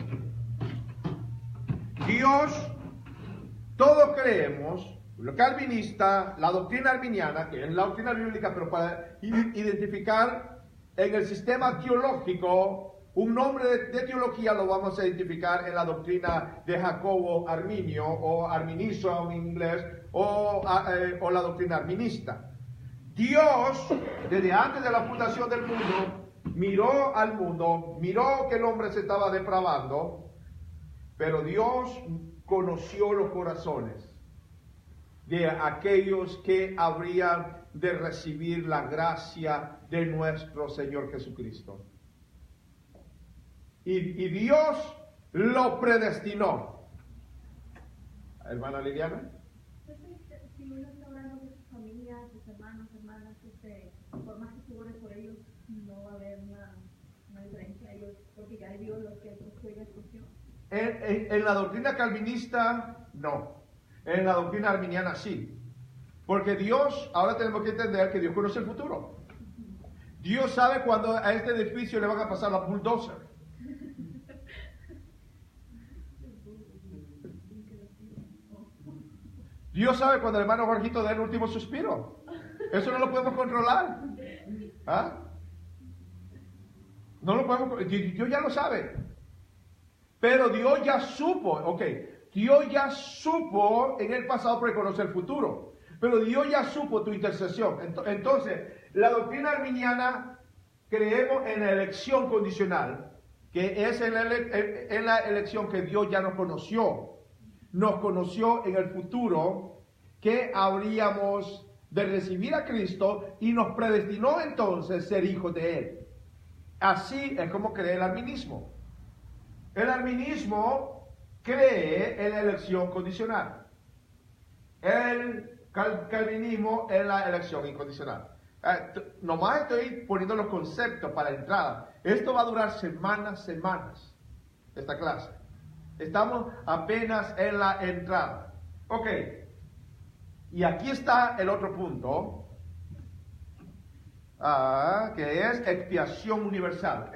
Dios, todos creemos, los calvinistas, la doctrina arminiana, que es la doctrina bíblica, pero para identificar en el sistema teológico, un nombre de teología lo vamos a identificar en la doctrina de Jacobo Arminio, o Arminizo en inglés, o la doctrina arminista. Dios, desde antes de la fundación del mundo, miró al mundo, miró que el hombre se estaba depravando, pero Dios conoció los corazones de aquellos que habrían de recibir la gracia de nuestro Señor Jesucristo. Y Dios lo predestinó. Hermana Liliana. Si uno está hablando de su familia, sus hermanos, hermanas, por más que se ore por ellos, no va a haber una diferencia. Ellos, porque ya Dios los que escogió. En la doctrina calvinista, no. En la doctrina arminiana, sí. Porque Dios, ahora tenemos que entender que Dios conoce el futuro. Dios sabe cuándo a este edificio le van a pasar la bulldozer. Dios sabe cuando el hermano Jorgito dé el último suspiro. Eso no lo podemos controlar. ¿Ah? No lo podemos, Dios ya lo sabe. Pero Dios ya supo, Dios ya supo en el pasado porque conoce el futuro. Pero Dios ya supo tu intercesión. Entonces, la doctrina arminiana, creemos en la elección condicional, que es en la elección que Dios ya nos conoció. Nos conoció en el futuro que habríamos de recibir a Cristo y nos predestinó entonces ser hijos de Él. Así es como cree el arminismo. El arminismo cree en la elección condicional. El calvinismo en la elección incondicional. Nomás estoy poniendo los conceptos para la entrada. Esto va a durar semanas, esta clase. Estamos apenas en la entrada. Y aquí está el otro punto, que es expiación universal.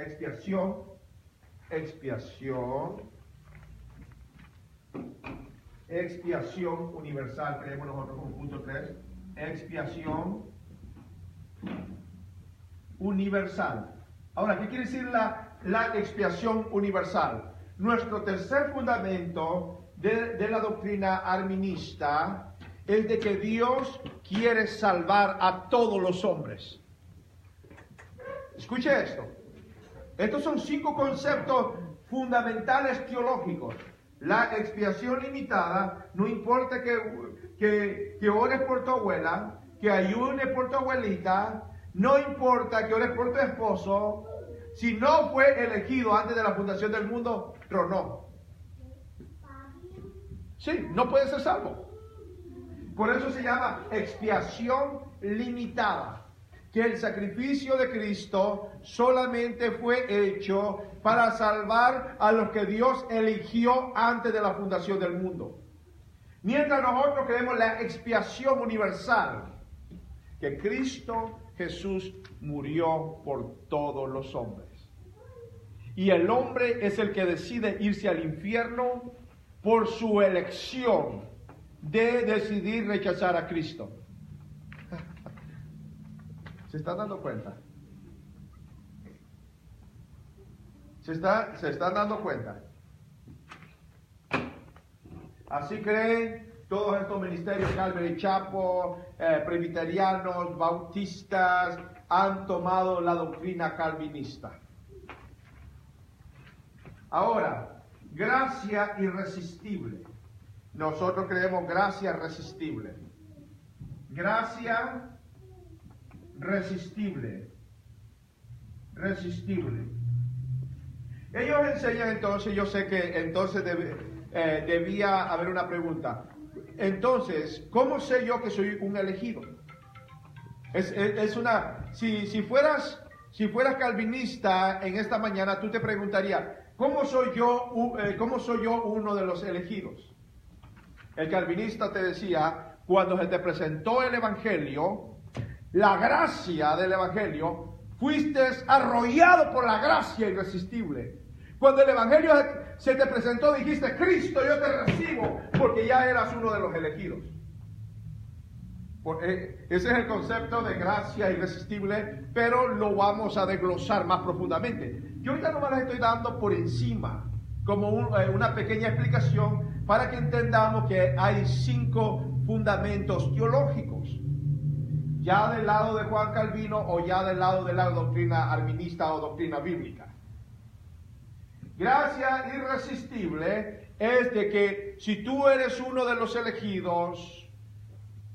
Expiación universal, creemos nosotros como punto 3. Expiación universal. Ahora, ¿qué quiere decir la expiación universal? Nuestro tercer fundamento de la doctrina arminista es de que Dios quiere salvar a todos los hombres. Escuche esto. Estos son 5 conceptos fundamentales teológicos. La expiación limitada, no importa que ores por tu abuela, que ayunes por tu abuelita, no importa que ores por tu esposo, si no fue elegido antes de la fundación del mundo, tronó. Sí, no puede ser salvo. Por eso se llama expiación limitada. Que el sacrificio de Cristo solamente fue hecho para salvar a los que Dios eligió antes de la fundación del mundo. Mientras nosotros creemos la expiación universal, que Cristo Jesús murió por todos los hombres. Y el hombre es el que decide irse al infierno por su elección de decidir rechazar a Cristo. ¿Se están dando cuenta? ¿Se están dando cuenta? Así creen todos estos ministerios, Calvary Chapel, presbiterianos, bautistas, han tomado la doctrina calvinista. Ahora, gracia irresistible. Nosotros creemos gracia irresistible. Gracia irresistible. irresistible. Ellos enseñan entonces, yo sé que entonces debía haber una pregunta. Entonces, ¿cómo sé yo que soy un elegido? Si fueras calvinista en esta mañana, tú te preguntarías, ¿cómo soy yo uno de los elegidos? El calvinista te decía, cuando se te presentó el evangelio, la gracia del evangelio, fuiste arrollado por la gracia irresistible. Cuando el evangelio se te presentó, dijiste, Cristo, yo te recibo, porque ya eras uno de los elegidos. Ese es el concepto de gracia irresistible, pero lo vamos a desglosar más profundamente. Yo ahorita nomás les estoy dando por encima, como una pequeña explicación, para que entendamos que hay 5 fundamentos teológicos. Ya del lado de Juan Calvino o ya del lado de la doctrina arminista o doctrina bíblica. Gracia irresistible es de que si tú eres uno de los elegidos,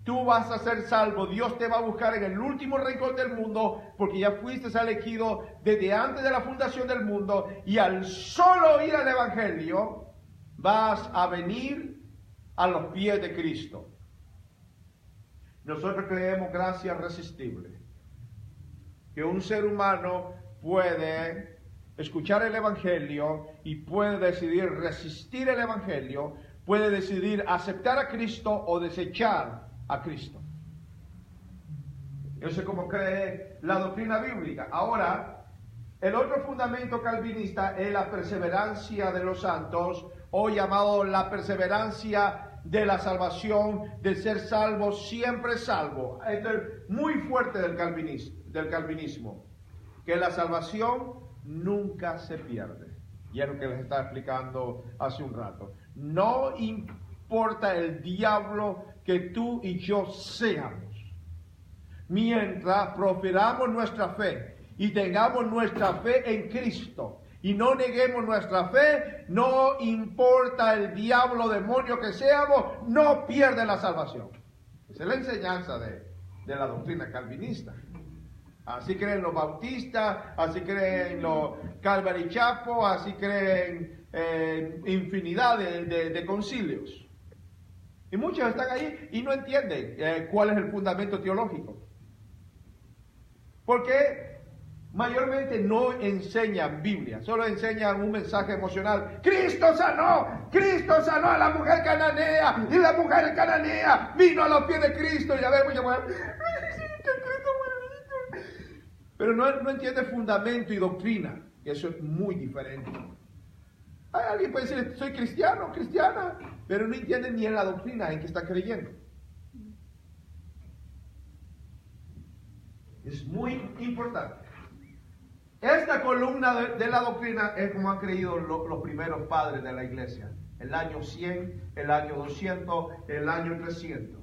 tú vas a ser salvo. Dios te va a buscar en el último rincón del mundo, porque ya fuiste elegido desde antes de la fundación del mundo, y al solo oír el evangelio vas a venir a los pies de Cristo. Nosotros creemos gracia irresistible, que un ser humano puede escuchar el evangelio y puede decidir resistir el evangelio, puede decidir aceptar a Cristo o desechar a Cristo. Eso es como cree la doctrina bíblica. Ahora, el otro fundamento calvinista es la perseverancia de los santos, o llamado la perseverancia de la salvación, de ser salvo, siempre salvo. Esto es muy fuerte del calvinismo, que la salvación nunca se pierde. Y es lo que les estaba explicando hace un rato. No importa el diablo que tú y yo seamos, mientras profiramos nuestra fe y tengamos nuestra fe en Cristo y no neguemos nuestra fe, no importa el diablo, demonio que seamos, no pierde la salvación. Esa es la enseñanza de la doctrina calvinista. Así creen los bautistas, así creen los Calvary Chapel, así creen infinidad de concilios. Y muchos están ahí y no entienden cuál es el fundamento teológico. Porque mayormente no enseñan Biblia, solo enseñan un mensaje emocional. Cristo sanó a la mujer cananea, y la mujer cananea vino a los pies de Cristo. Y a ver, pero no entiende fundamento y doctrina. Y eso es muy diferente. Alguien puede decir, soy cristiano, cristiana, pero no entiende ni en la doctrina en que está creyendo. Es muy importante. Esta columna de la doctrina es como han creído los primeros padres de la iglesia. El año 100, el año 200, el año 300.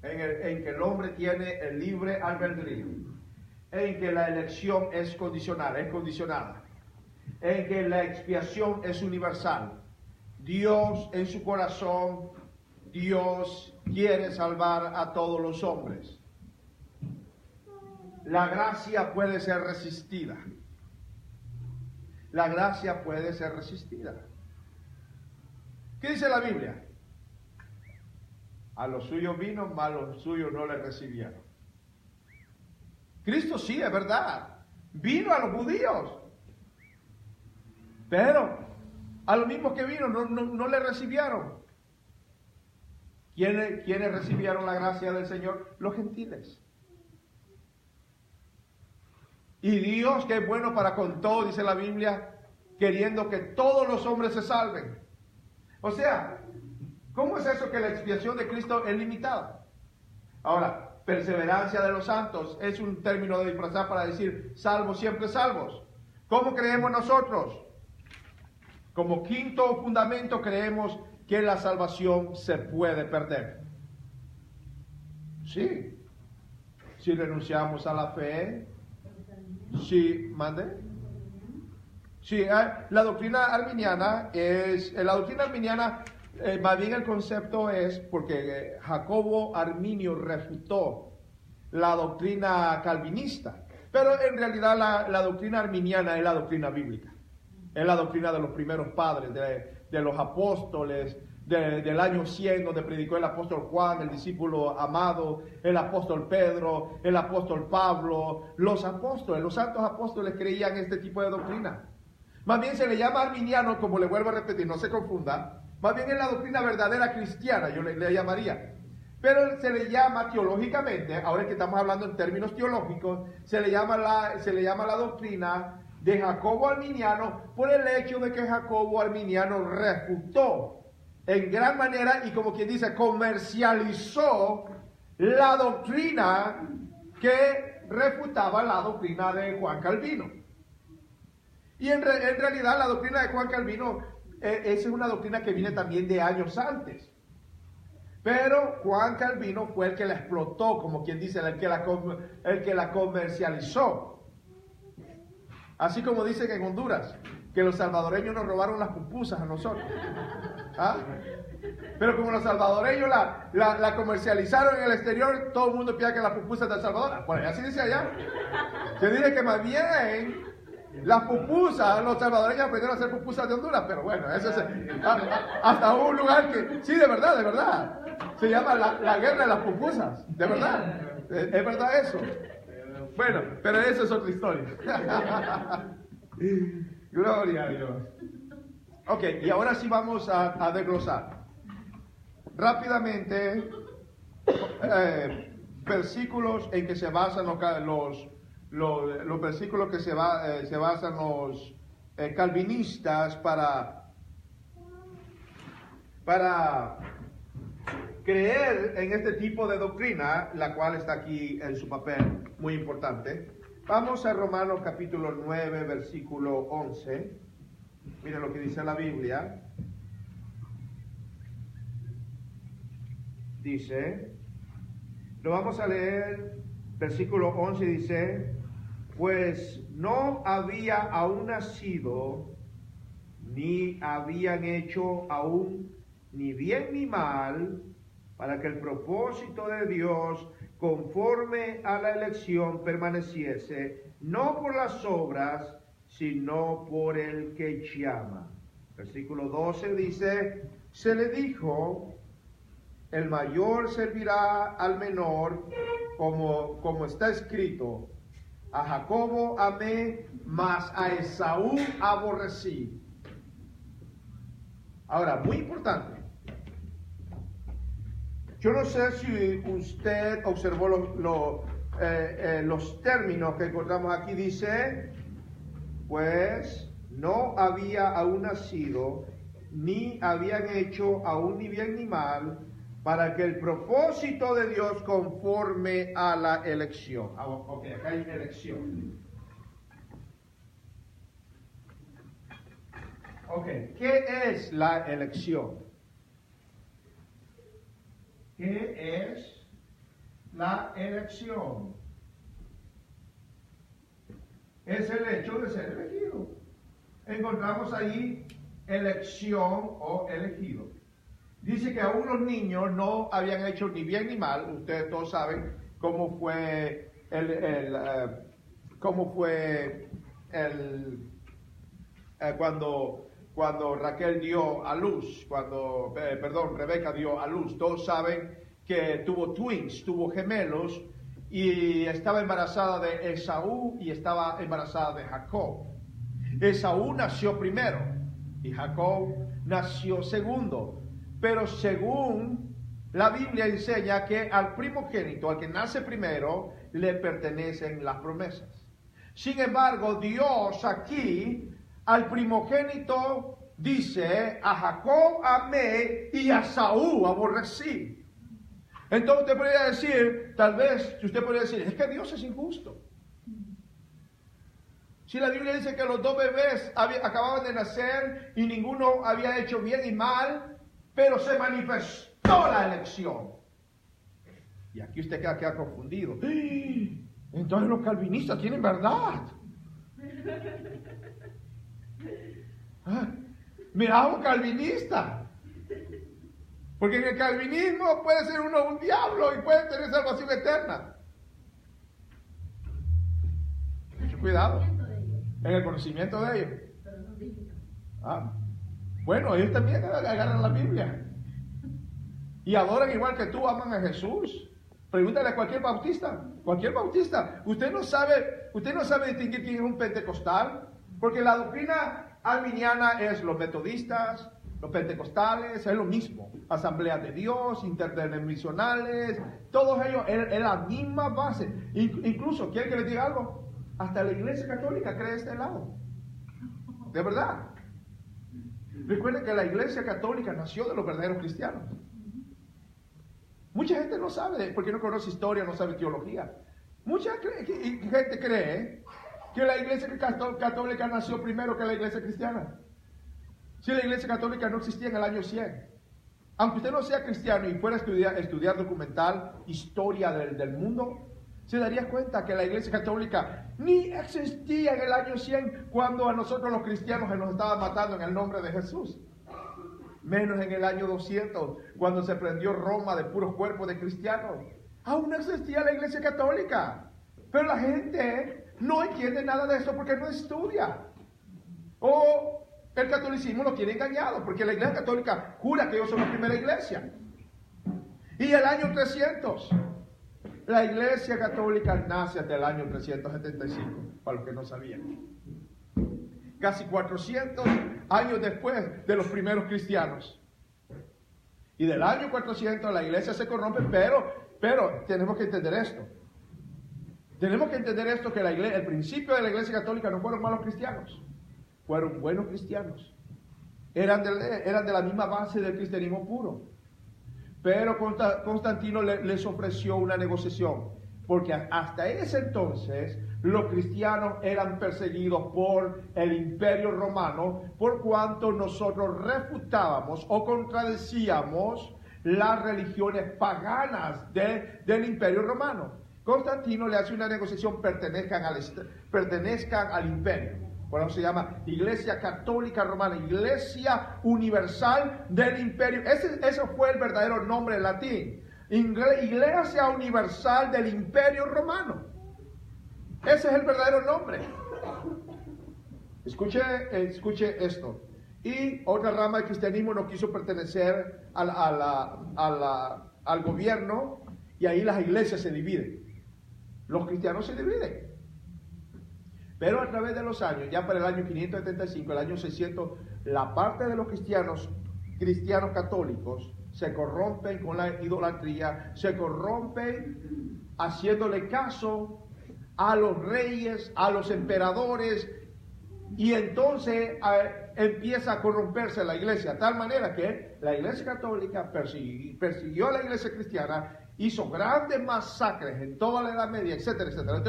En que el hombre tiene el libre albedrío. En que la elección es condicionada. En que la expiación es universal. Dios en su corazón, Dios quiere salvar a todos los hombres. La gracia puede ser resistida. La gracia puede ser resistida. ¿Qué dice la Biblia? A los suyos vino, mas a los suyos no le recibieron. Cristo sí, es verdad. Vino a los judíos. Pero a los mismos que vino no le recibieron. ¿Quiénes recibieron la gracia del Señor? Los gentiles. Y Dios, que es bueno para con todo, dice la Biblia, queriendo que todos los hombres se salven. O sea, ¿cómo es eso que la expiación de Cristo es limitada? Ahora, perseverancia de los santos es un término de disfrazar para decir salvos, siempre salvos. ¿Cómo creemos nosotros? Como quinto fundamento creemos que la salvación se puede perder. Sí. Si renunciamos a la fe. Sí, mande. Sí, la doctrina arminiana más bien el concepto es porque Jacobo Arminio refutó la doctrina calvinista. Pero en realidad la doctrina arminiana es la doctrina bíblica. Es la doctrina de los primeros padres, de los apóstoles, del año 100, donde predicó el apóstol Juan, el discípulo amado, el apóstol Pedro, el apóstol Pablo. Los apóstoles, los santos apóstoles creían este tipo de doctrina. Más bien se le llama arminiano, como le vuelvo a repetir, no se confunda. Más bien es la doctrina verdadera cristiana, yo le llamaría. Pero se le llama teológicamente, ahora que estamos hablando en términos teológicos, se le llama la doctrina de Jacobo Arminiano por el hecho de que Jacobo Arminiano refutó en gran manera y como quien dice comercializó la doctrina que refutaba la doctrina de Juan Calvino. Y en realidad la doctrina de Juan Calvino esa es una doctrina que viene también de años antes. Pero Juan Calvino fue el que la explotó, como quien dice, el que la comercializó. Así como dicen en Honduras, que los salvadoreños nos robaron las pupusas a nosotros. ¿Ah? Pero como los salvadoreños la comercializaron en el exterior, todo el mundo piensa que las pupusas de El Salvador. Bueno, así dice allá. Se dice que más bien las pupusas, los salvadoreños aprendieron a hacer pupusas de Honduras, pero bueno, eso es hasta un lugar que, sí, de verdad. Se llama la guerra de las pupusas, de verdad. Es verdad eso. Bueno, pero eso es otra historia. Gloria a Dios. Ok, y ahora sí vamos a desglosar rápidamente versículos en que se basan los versículos que se basan los calvinistas para creer en este tipo de doctrina, la cual está aquí en su papel, muy importante. Vamos a Romanos capítulo 9, versículo 11. Miren lo que dice la Biblia. Dice, lo vamos a leer, versículo 11 dice, pues no había aún nacido, ni habían hecho aún ni bien ni mal, para que el propósito de Dios, conforme a la elección, permaneciese, no por las obras, sino por el que llama. Versículo 12 dice, se le dijo, el mayor servirá al menor, como está escrito, a Jacobo amé, mas a Esaú aborrecí. Ahora, muy importante. Yo no sé si usted observó los términos que encontramos aquí. Dice, pues no había aún nacido, ni habían hecho aún ni bien ni mal, para que el propósito de Dios conforme a la elección. Ok, acá hay elección. Ok, ¿qué es la elección? ¿Qué es la elección? Es el hecho de ser elegido. Encontramos ahí elección o elegido. Dice que aún los niños no habían hecho ni bien ni mal. Ustedes todos saben cómo fue cuando Raquel dio a luz, Rebeca dio a luz. Todos saben que tuvo twins, tuvo gemelos, y estaba embarazada de Esaú y estaba embarazada de Jacob. Esaú nació primero y Jacob nació segundo. Pero según la Biblia enseña que al primogénito, al que nace primero, le pertenecen las promesas. Sin embargo, Dios aquí al primogénito dice, a Jacob amé y a Esaú aborrecí. Entonces usted podría decir, es que Dios es injusto. Si la Biblia dice que los dos bebés acababan de nacer y ninguno había hecho bien y mal, pero se manifestó la elección. Y aquí usted queda confundido. Entonces los calvinistas tienen verdad. Mira, un calvinista. Porque en el calvinismo puede ser uno un diablo y puede tener salvación eterna. cuidado. En el conocimiento de ellos. Bueno, ellos también agarran la Biblia. Y adoran igual que tú, aman a Jesús. Pregúntale a cualquier bautista. Usted no sabe distinguir quién es un pentecostal. Porque la doctrina arminiana es los metodistas, los pentecostales, es lo mismo. Asambleas de Dios, interdenominacionales, todos ellos es la misma base. Incluso, ¿quieren que les diga algo? Hasta la Iglesia Católica cree este lado. De verdad. Recuerden que la Iglesia Católica nació de los verdaderos cristianos. Mucha gente no sabe, porque no conoce historia, no sabe teología. Mucha gente cree que la Iglesia Católica nació primero que la Iglesia Cristiana. Si la Iglesia Católica no existía en el año 100. Aunque usted no sea cristiano y fuera a estudiar documental, historia del mundo, se daría cuenta que la Iglesia Católica ni existía en el año 100 cuando a nosotros los cristianos se nos estaban matando en el nombre de Jesús. Menos en el año 200, cuando se prendió Roma de puros cuerpos de cristianos. Aún no existía la Iglesia Católica. Pero la gente no entiende nada de eso porque no estudia. O el catolicismo lo tiene engañado, porque la Iglesia Católica jura que ellos son la primera iglesia. Y el año 300, la Iglesia Católica nace hasta el año 375, para los que no sabían. Casi 400 años después de los primeros cristianos. Y del año 400 la iglesia se corrompe, pero tenemos que entender esto. Tenemos que entender esto, que el principio de la Iglesia Católica no fueron malos cristianos, fueron buenos cristianos. Eran de la misma base del cristianismo puro. Pero Constantino les ofreció una negociación, porque hasta ese entonces los cristianos eran perseguidos por el Imperio Romano, por cuanto nosotros refutábamos o contradecíamos las religiones paganas del Imperio Romano. Constantino le hace una negociación, pertenezcan al imperio. Por eso se llama Iglesia Católica Romana, Iglesia Universal del Imperio. Ese fue el verdadero nombre en latín. Iglesia Universal del Imperio Romano. Ese es el verdadero nombre. Escuche esto. Y otra rama del cristianismo no quiso pertenecer al gobierno, y ahí las iglesias se dividen. Los cristianos se dividen. Pero a través de los años, ya para el año 575, el año 600, la parte de los cristianos católicos se corrompen con la idolatría, se corrompen haciéndole caso a los reyes, a los emperadores, y entonces empieza a corromperse la iglesia, de tal manera que la Iglesia Católica persiguió a la iglesia cristiana, hizo grandes masacres en toda la Edad Media, etcétera, etcétera.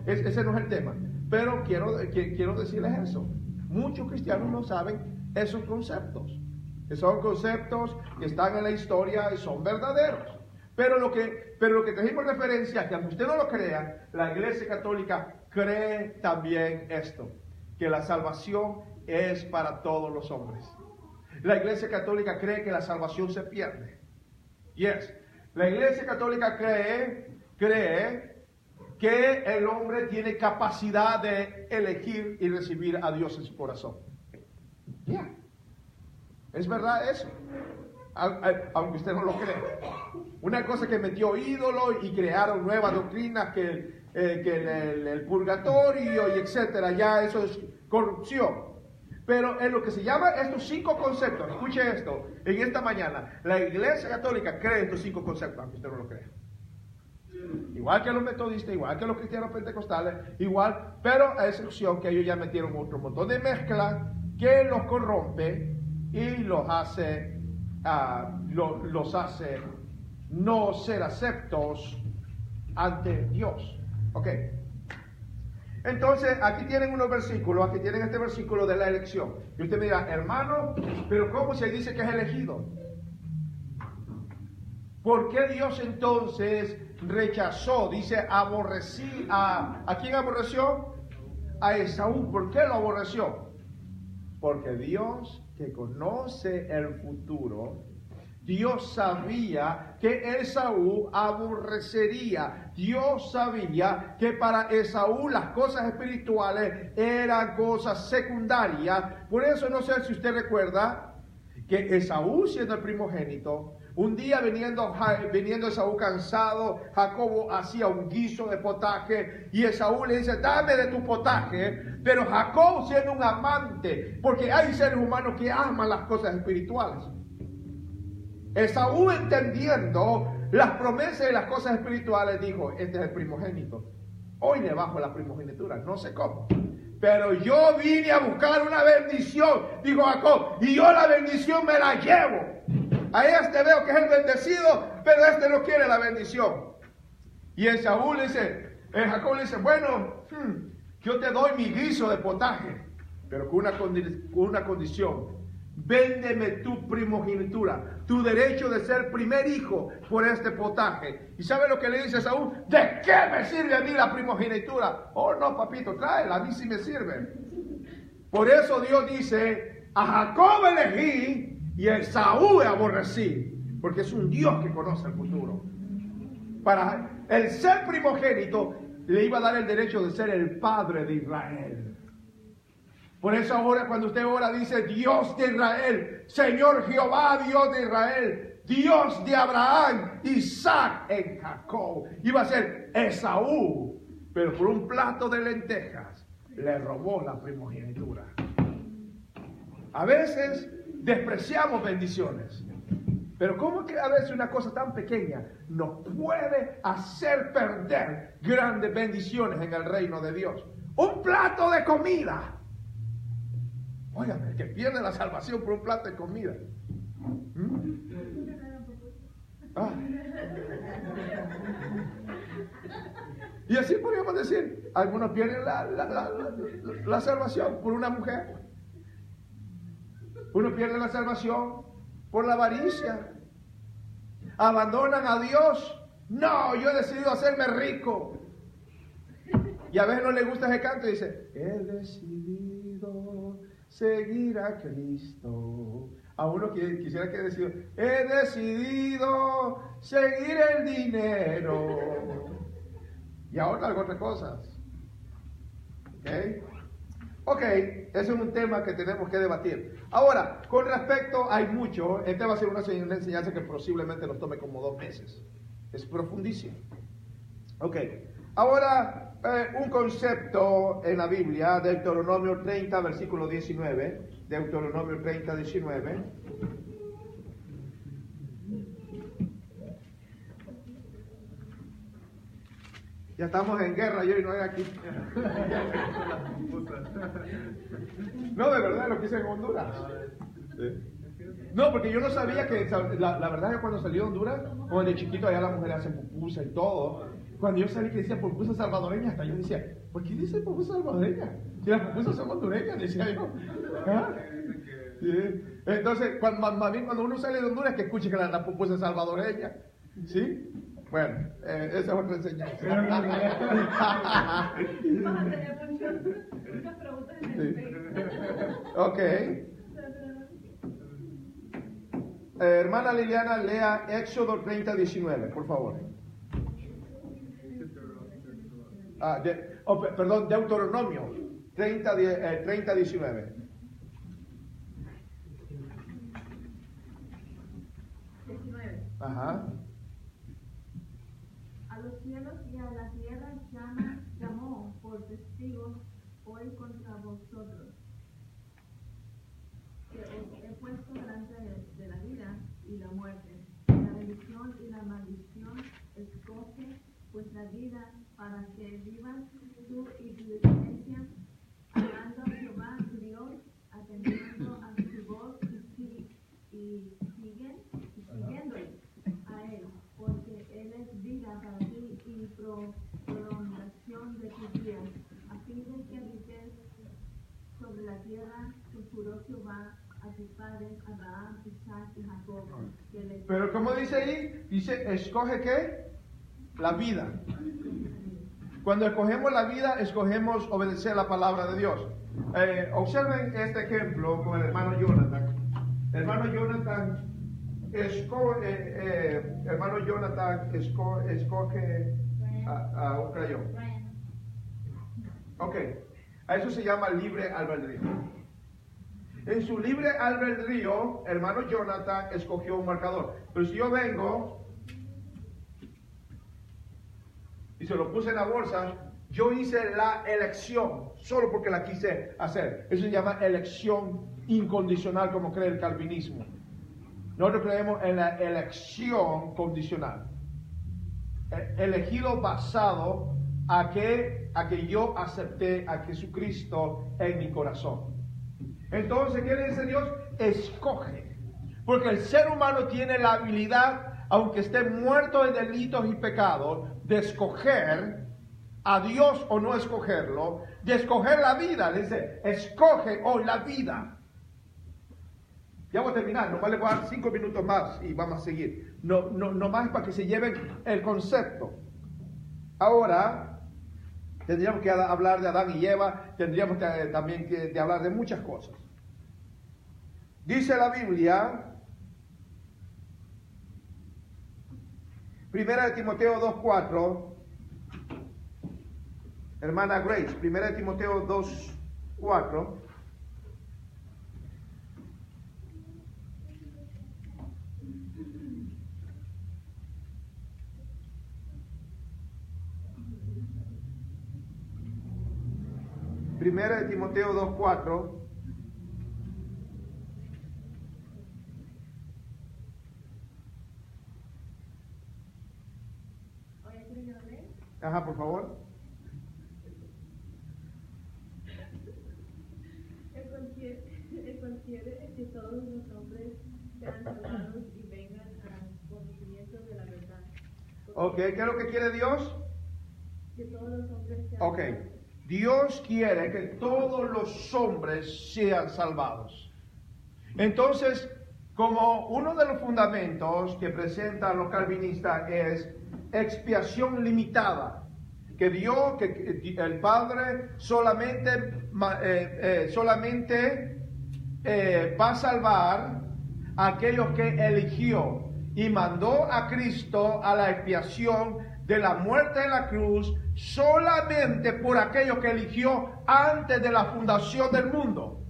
Ese no es el tema, pero quiero decirles eso. Muchos cristianos no saben esos conceptos, que son conceptos que están en la historia y son verdaderos. Pero lo que trajimos referencia, que aunque usted no lo crea, la Iglesia Católica cree también esto, que la salvación es para todos los hombres. La Iglesia Católica cree que la salvación se pierde. Yes. La Iglesia Católica cree que el hombre tiene capacidad de elegir y recibir a Dios en su corazón. Yeah. Es verdad eso, aunque usted no lo cree. Una cosa que metió ídolo y crearon nuevas doctrinas que el purgatorio y etcétera, ya eso es corrupción. Pero en lo que se llama estos 5 conceptos, escuche esto, en esta mañana, la Iglesia Católica cree estos 5 conceptos, aunque usted no lo crea. Igual que los metodistas, igual que los cristianos pentecostales, igual, pero a excepción que ellos ya metieron otro montón de mezcla que los corrompe y los hace no ser aceptos ante Dios. Ok. Entonces, aquí tienen unos versículos, aquí tienen este versículo de la elección. Y usted me dirá, hermano, pero ¿cómo se dice que es elegido? ¿Por qué Dios entonces rechazó? Dice, aborrecí ¿a quién aborreció? A Esaú. ¿Por qué lo aborreció? Porque Dios, que conoce el futuro, Dios sabía que Esaú aborrecería. Dios sabía que para Esaú las cosas espirituales eran cosas secundarias. Por eso no sé si usted recuerda que Esaú, siendo el primogénito, un día viniendo Esaú cansado, Jacobo hacía un guiso de potaje y Esaú le dice, dame de tu potaje. Pero Jacob, siendo un amante, porque hay seres humanos que aman las cosas espirituales, Esaú, entendiendo las promesas y las cosas espirituales, dijo, este es el primogénito, hoy le bajo la primogenitura, no sé cómo, pero yo vine a buscar una bendición, dijo Jacob, y yo la bendición me la llevo. A este veo que es el bendecido, pero este no quiere la bendición. Y Esaú le dice, Jacob le dice, bueno, yo te doy mi guiso de potaje, pero con una condición. Véndeme tu primogenitura, tu derecho de ser primer hijo por este potaje. ¿Y sabe lo que le dice Esaú? ¿De qué me sirve a mí la primogenitura? Oh no, papito, tráela, a mí sí me sirve. Por eso Dios dice, a Jacob elegí y a Esaú aborrecí, porque es un Dios que conoce el futuro. Para el ser primogénito le iba a dar el derecho de ser el padre de Israel. Por eso ahora cuando usted ora dice Dios de Israel, Señor Jehová, Dios de Israel, Dios de Abraham, Isaac y Jacob. Iba a ser Esaú, pero por un plato de lentejas le robó la primogenitura. A veces despreciamos bendiciones, pero ¿cómo que a veces una cosa tan pequeña nos puede hacer perder grandes bendiciones en el reino de Dios? Un plato de comida. Oigan, el que pierde la salvación por un plato de comida. Y así podríamos decir, algunos pierden la salvación por una mujer. Uno pierde la salvación por la avaricia. Abandonan a Dios. No, yo he decidido hacerme rico. Y a veces no le gusta ese canto y dice, he decidido seguir a Cristo. A uno que quisiera que decida, he decidido seguir el dinero. Y ahora hago otras cosas. Ok, ese es un tema que tenemos que debatir. Ahora, con respecto, hay mucho. Este va a ser una enseñanza que posiblemente nos tome como 2 meses. Es profundísimo. Ok, ahora un concepto en la Biblia, Deuteronomio 30, versículo 19. Deuteronomio 30, 19. Ya estamos en guerra, yo y no hay aquí. No, de verdad, lo que hice en Honduras. No, porque yo no sabía que, la verdad es que cuando salí de Honduras, como de chiquito allá las mujeres hacen pupusa y todo. Cuando yo salí que decía pupusa salvadoreña, hasta yo decía, ¿por qué dice pupusa salvadoreña? Si las pupusas son hondureñas, decía yo. ¿Ah? Sí. Entonces, más bien cuando uno sale de Honduras, que escuche que la pupusa es salvadoreña. ¿Sí? Bueno, esa es otra enseñanza. Vamos a tener muchas preguntas en el Facebook. Ok. Hermana Liliana, lea Éxodo 30, 19, por favor. Perdón, Deuteronomio 30, 19. 19. Ajá. A los cielos y a la tierra llamó por testigos hoy contra vosotros, que os he puesto delante de la vida y la muerte, la bendición y la maldición. Escoge vuestra vida para que vivas tú y tu descendencia, amando a Jehová tu Dios, atendiendo a su voz y siguiéndole a él, porque él es vida para ti y prolongación de tus días, a fin de que habites sobre la tierra que juró Jehová a tus padres, Abraham, Isaac y Jacob. Pero ¿cómo dice ahí? Dice, ¿escoge qué? La vida. Cuando escogemos la vida, escogemos obedecer la palabra de Dios. Observen este ejemplo con el hermano Jonathan. El hermano Jonathan hermano Jonathan, escoge a un crayón. Ok, a eso se llama libre albedrío. En su libre albedrío, hermano Jonathan escogió un marcador. Pero si yo vengo y se lo puse en la bolsa, yo hice la elección solo porque la quise hacer. Eso se llama elección incondicional, como cree el calvinismo. Nosotros creemos en la elección condicional. Elegido basado a que yo acepté a Jesucristo en mi corazón. Entonces, ¿qué le dice Dios? Escoge. Porque el ser humano tiene la habilidad, aunque esté muerto en delitos y pecados, de escoger a Dios o no escogerlo, de escoger la vida. Le dice, escoge hoy la vida. Ya voy a terminar, nomás le voy a dar 5 minutos más y vamos a seguir. No más para que se lleven el concepto. Ahora, tendríamos que hablar de Adán y Eva, tendríamos también que hablar de muchas cosas. Dice la Biblia, 1 Timoteo 2:4, hermana Grace, 1 Timoteo 2:4. Primera de Timoteo 2:4. Ajá, por favor. Él confiere que todos los hombres sean salvados y vengan al conocimiento de la verdad. Ok, ¿qué es lo que quiere Dios? Que todos los hombres sean Ok, Dios quiere que todos los hombres sean salvados. Entonces, como uno de los fundamentos que presentan los calvinistas es expiación limitada, que Dios, que el Padre solamente va a salvar a aquellos que eligió y mandó a Cristo a la expiación de la muerte en la cruz solamente por aquellos que eligió antes de la fundación del mundo.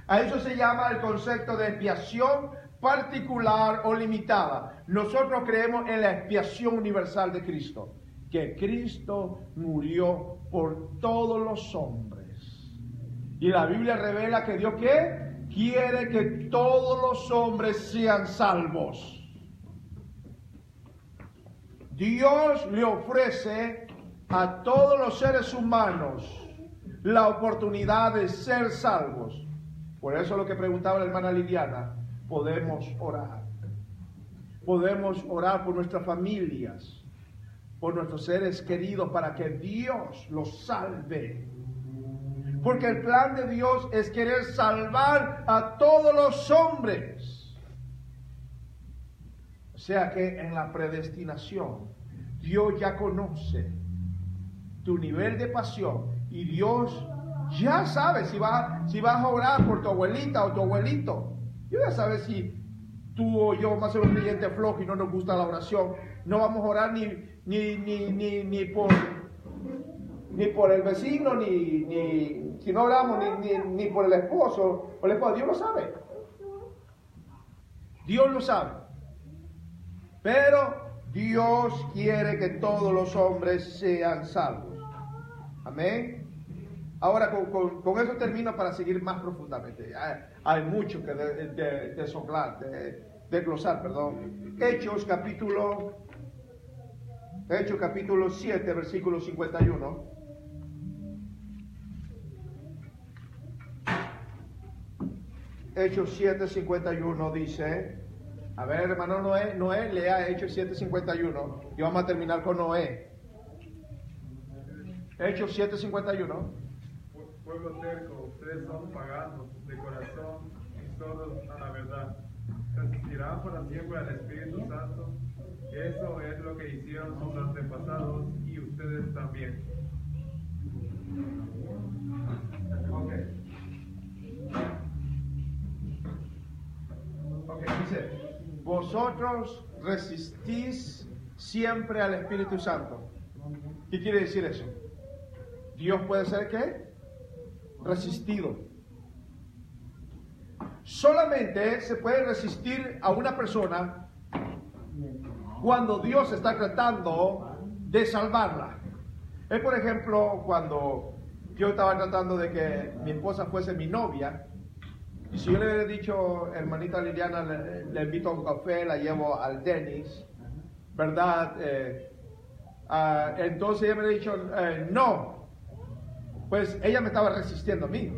A eso se llama el concepto de expiación particular o limitada. Nosotros creemos en la expiación universal de Cristo, que Cristo murió por todos los hombres. Y la Biblia revela que Dios ¿qué? Quiere que todos los hombres sean salvos. Dios le ofrece a todos los seres humanos la oportunidad de ser salvos. Por eso lo que preguntaba la hermana Liliana, podemos orar. Podemos orar por nuestras familias, por nuestros seres queridos, para que Dios los salve. Porque el plan de Dios es querer salvar a todos los hombres. O sea que en la predestinación, Dios ya conoce tu nivel de pasión y Dios ya sabe si vas a orar por tu abuelita o tu abuelito. Dios ya sabe si tú o yo vamos a ser un creyente flojo y no nos gusta la oración. No vamos a orar ni por el vecino, ni si no oramos ni por el esposo o la esposa. Dios lo sabe. Dios lo sabe. Pero Dios quiere que todos los hombres sean salvos. Amén. Ahora con eso termino para seguir más profundamente. Hay mucho que desglosar, perdón. Hechos capítulo 7, versículo 51. Hechos 7, 51 dice... A ver, hermano Noé, lea Hechos 7:51 y vamos a terminar con Noé. Hechos 7:51. Pueblo terco, ustedes son paganos de corazón y sordos a la verdad. Resistirán para siempre al Espíritu Santo. Eso es lo que hicieron sus antepasados y ustedes también. Ok, dice... vosotros resistís siempre al Espíritu Santo. ¿Qué quiere decir eso? Dios puede ser ¿qué? Resistido. Solamente se puede resistir a una persona cuando Dios está tratando de salvarla. Es por ejemplo cuando yo estaba tratando de que mi esposa fuese mi novia, y si yo le hubiera dicho, hermanita Liliana, le invito a un café, la llevo al Denny's, ¿verdad? Entonces ella me ha dicho, no, pues ella me estaba resistiendo a mí.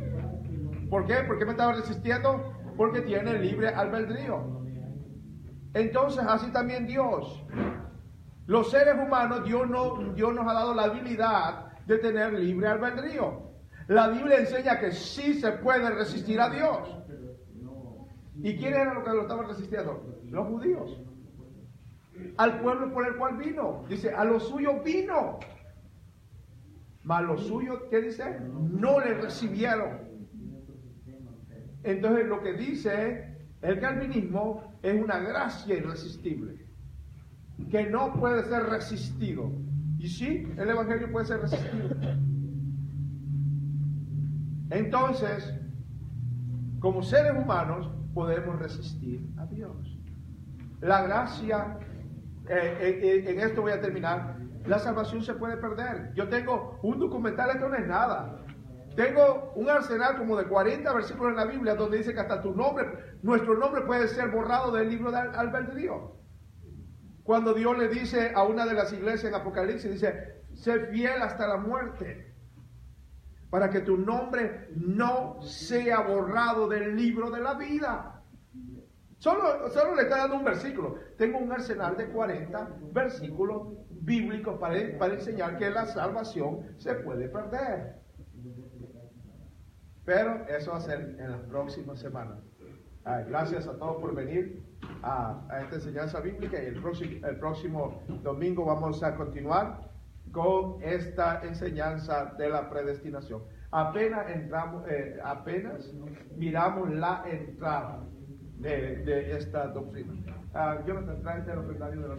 ¿Por qué? ¿Por qué me estaba resistiendo? Porque tiene libre albedrío. Entonces así también Dios. Los seres humanos, Dios nos ha dado la habilidad de tener libre albedrío. La Biblia enseña que sí se puede resistir a Dios. ¿Y quién era lo que lo estaban resistiendo? Los judíos. Al pueblo por el cual vino. Dice, a los suyos vino. Mas los suyos, ¿qué dice? No le recibieron. Entonces lo que dice el calvinismo es una gracia irresistible, que no puede ser resistido. Y sí, el evangelio puede ser resistido. Entonces, como seres humanos, podemos resistir a Dios. La gracia, en esto voy a terminar, la salvación se puede perder. Yo tengo un documental, esto no es nada. Tengo un arsenal como de 40 versículos en la Biblia donde dice que hasta nuestro nombre puede ser borrado del libro de albedrío. Cuando Dios le dice a una de las iglesias en Apocalipsis, dice, sé fiel hasta la muerte, para que tu nombre no sea borrado del libro de la vida. Solo le está dando un versículo. Tengo un arsenal de 40 versículos bíblicos para enseñar que la salvación se puede perder. Pero eso va a ser en las próximas semanas. Gracias a todos por venir a esta enseñanza bíblica, y el próximo domingo vamos a continuar con esta enseñanza de la predestinación. Apenas miramos la entrada de esta doctrina. Jonathan, tráete el ofertario de la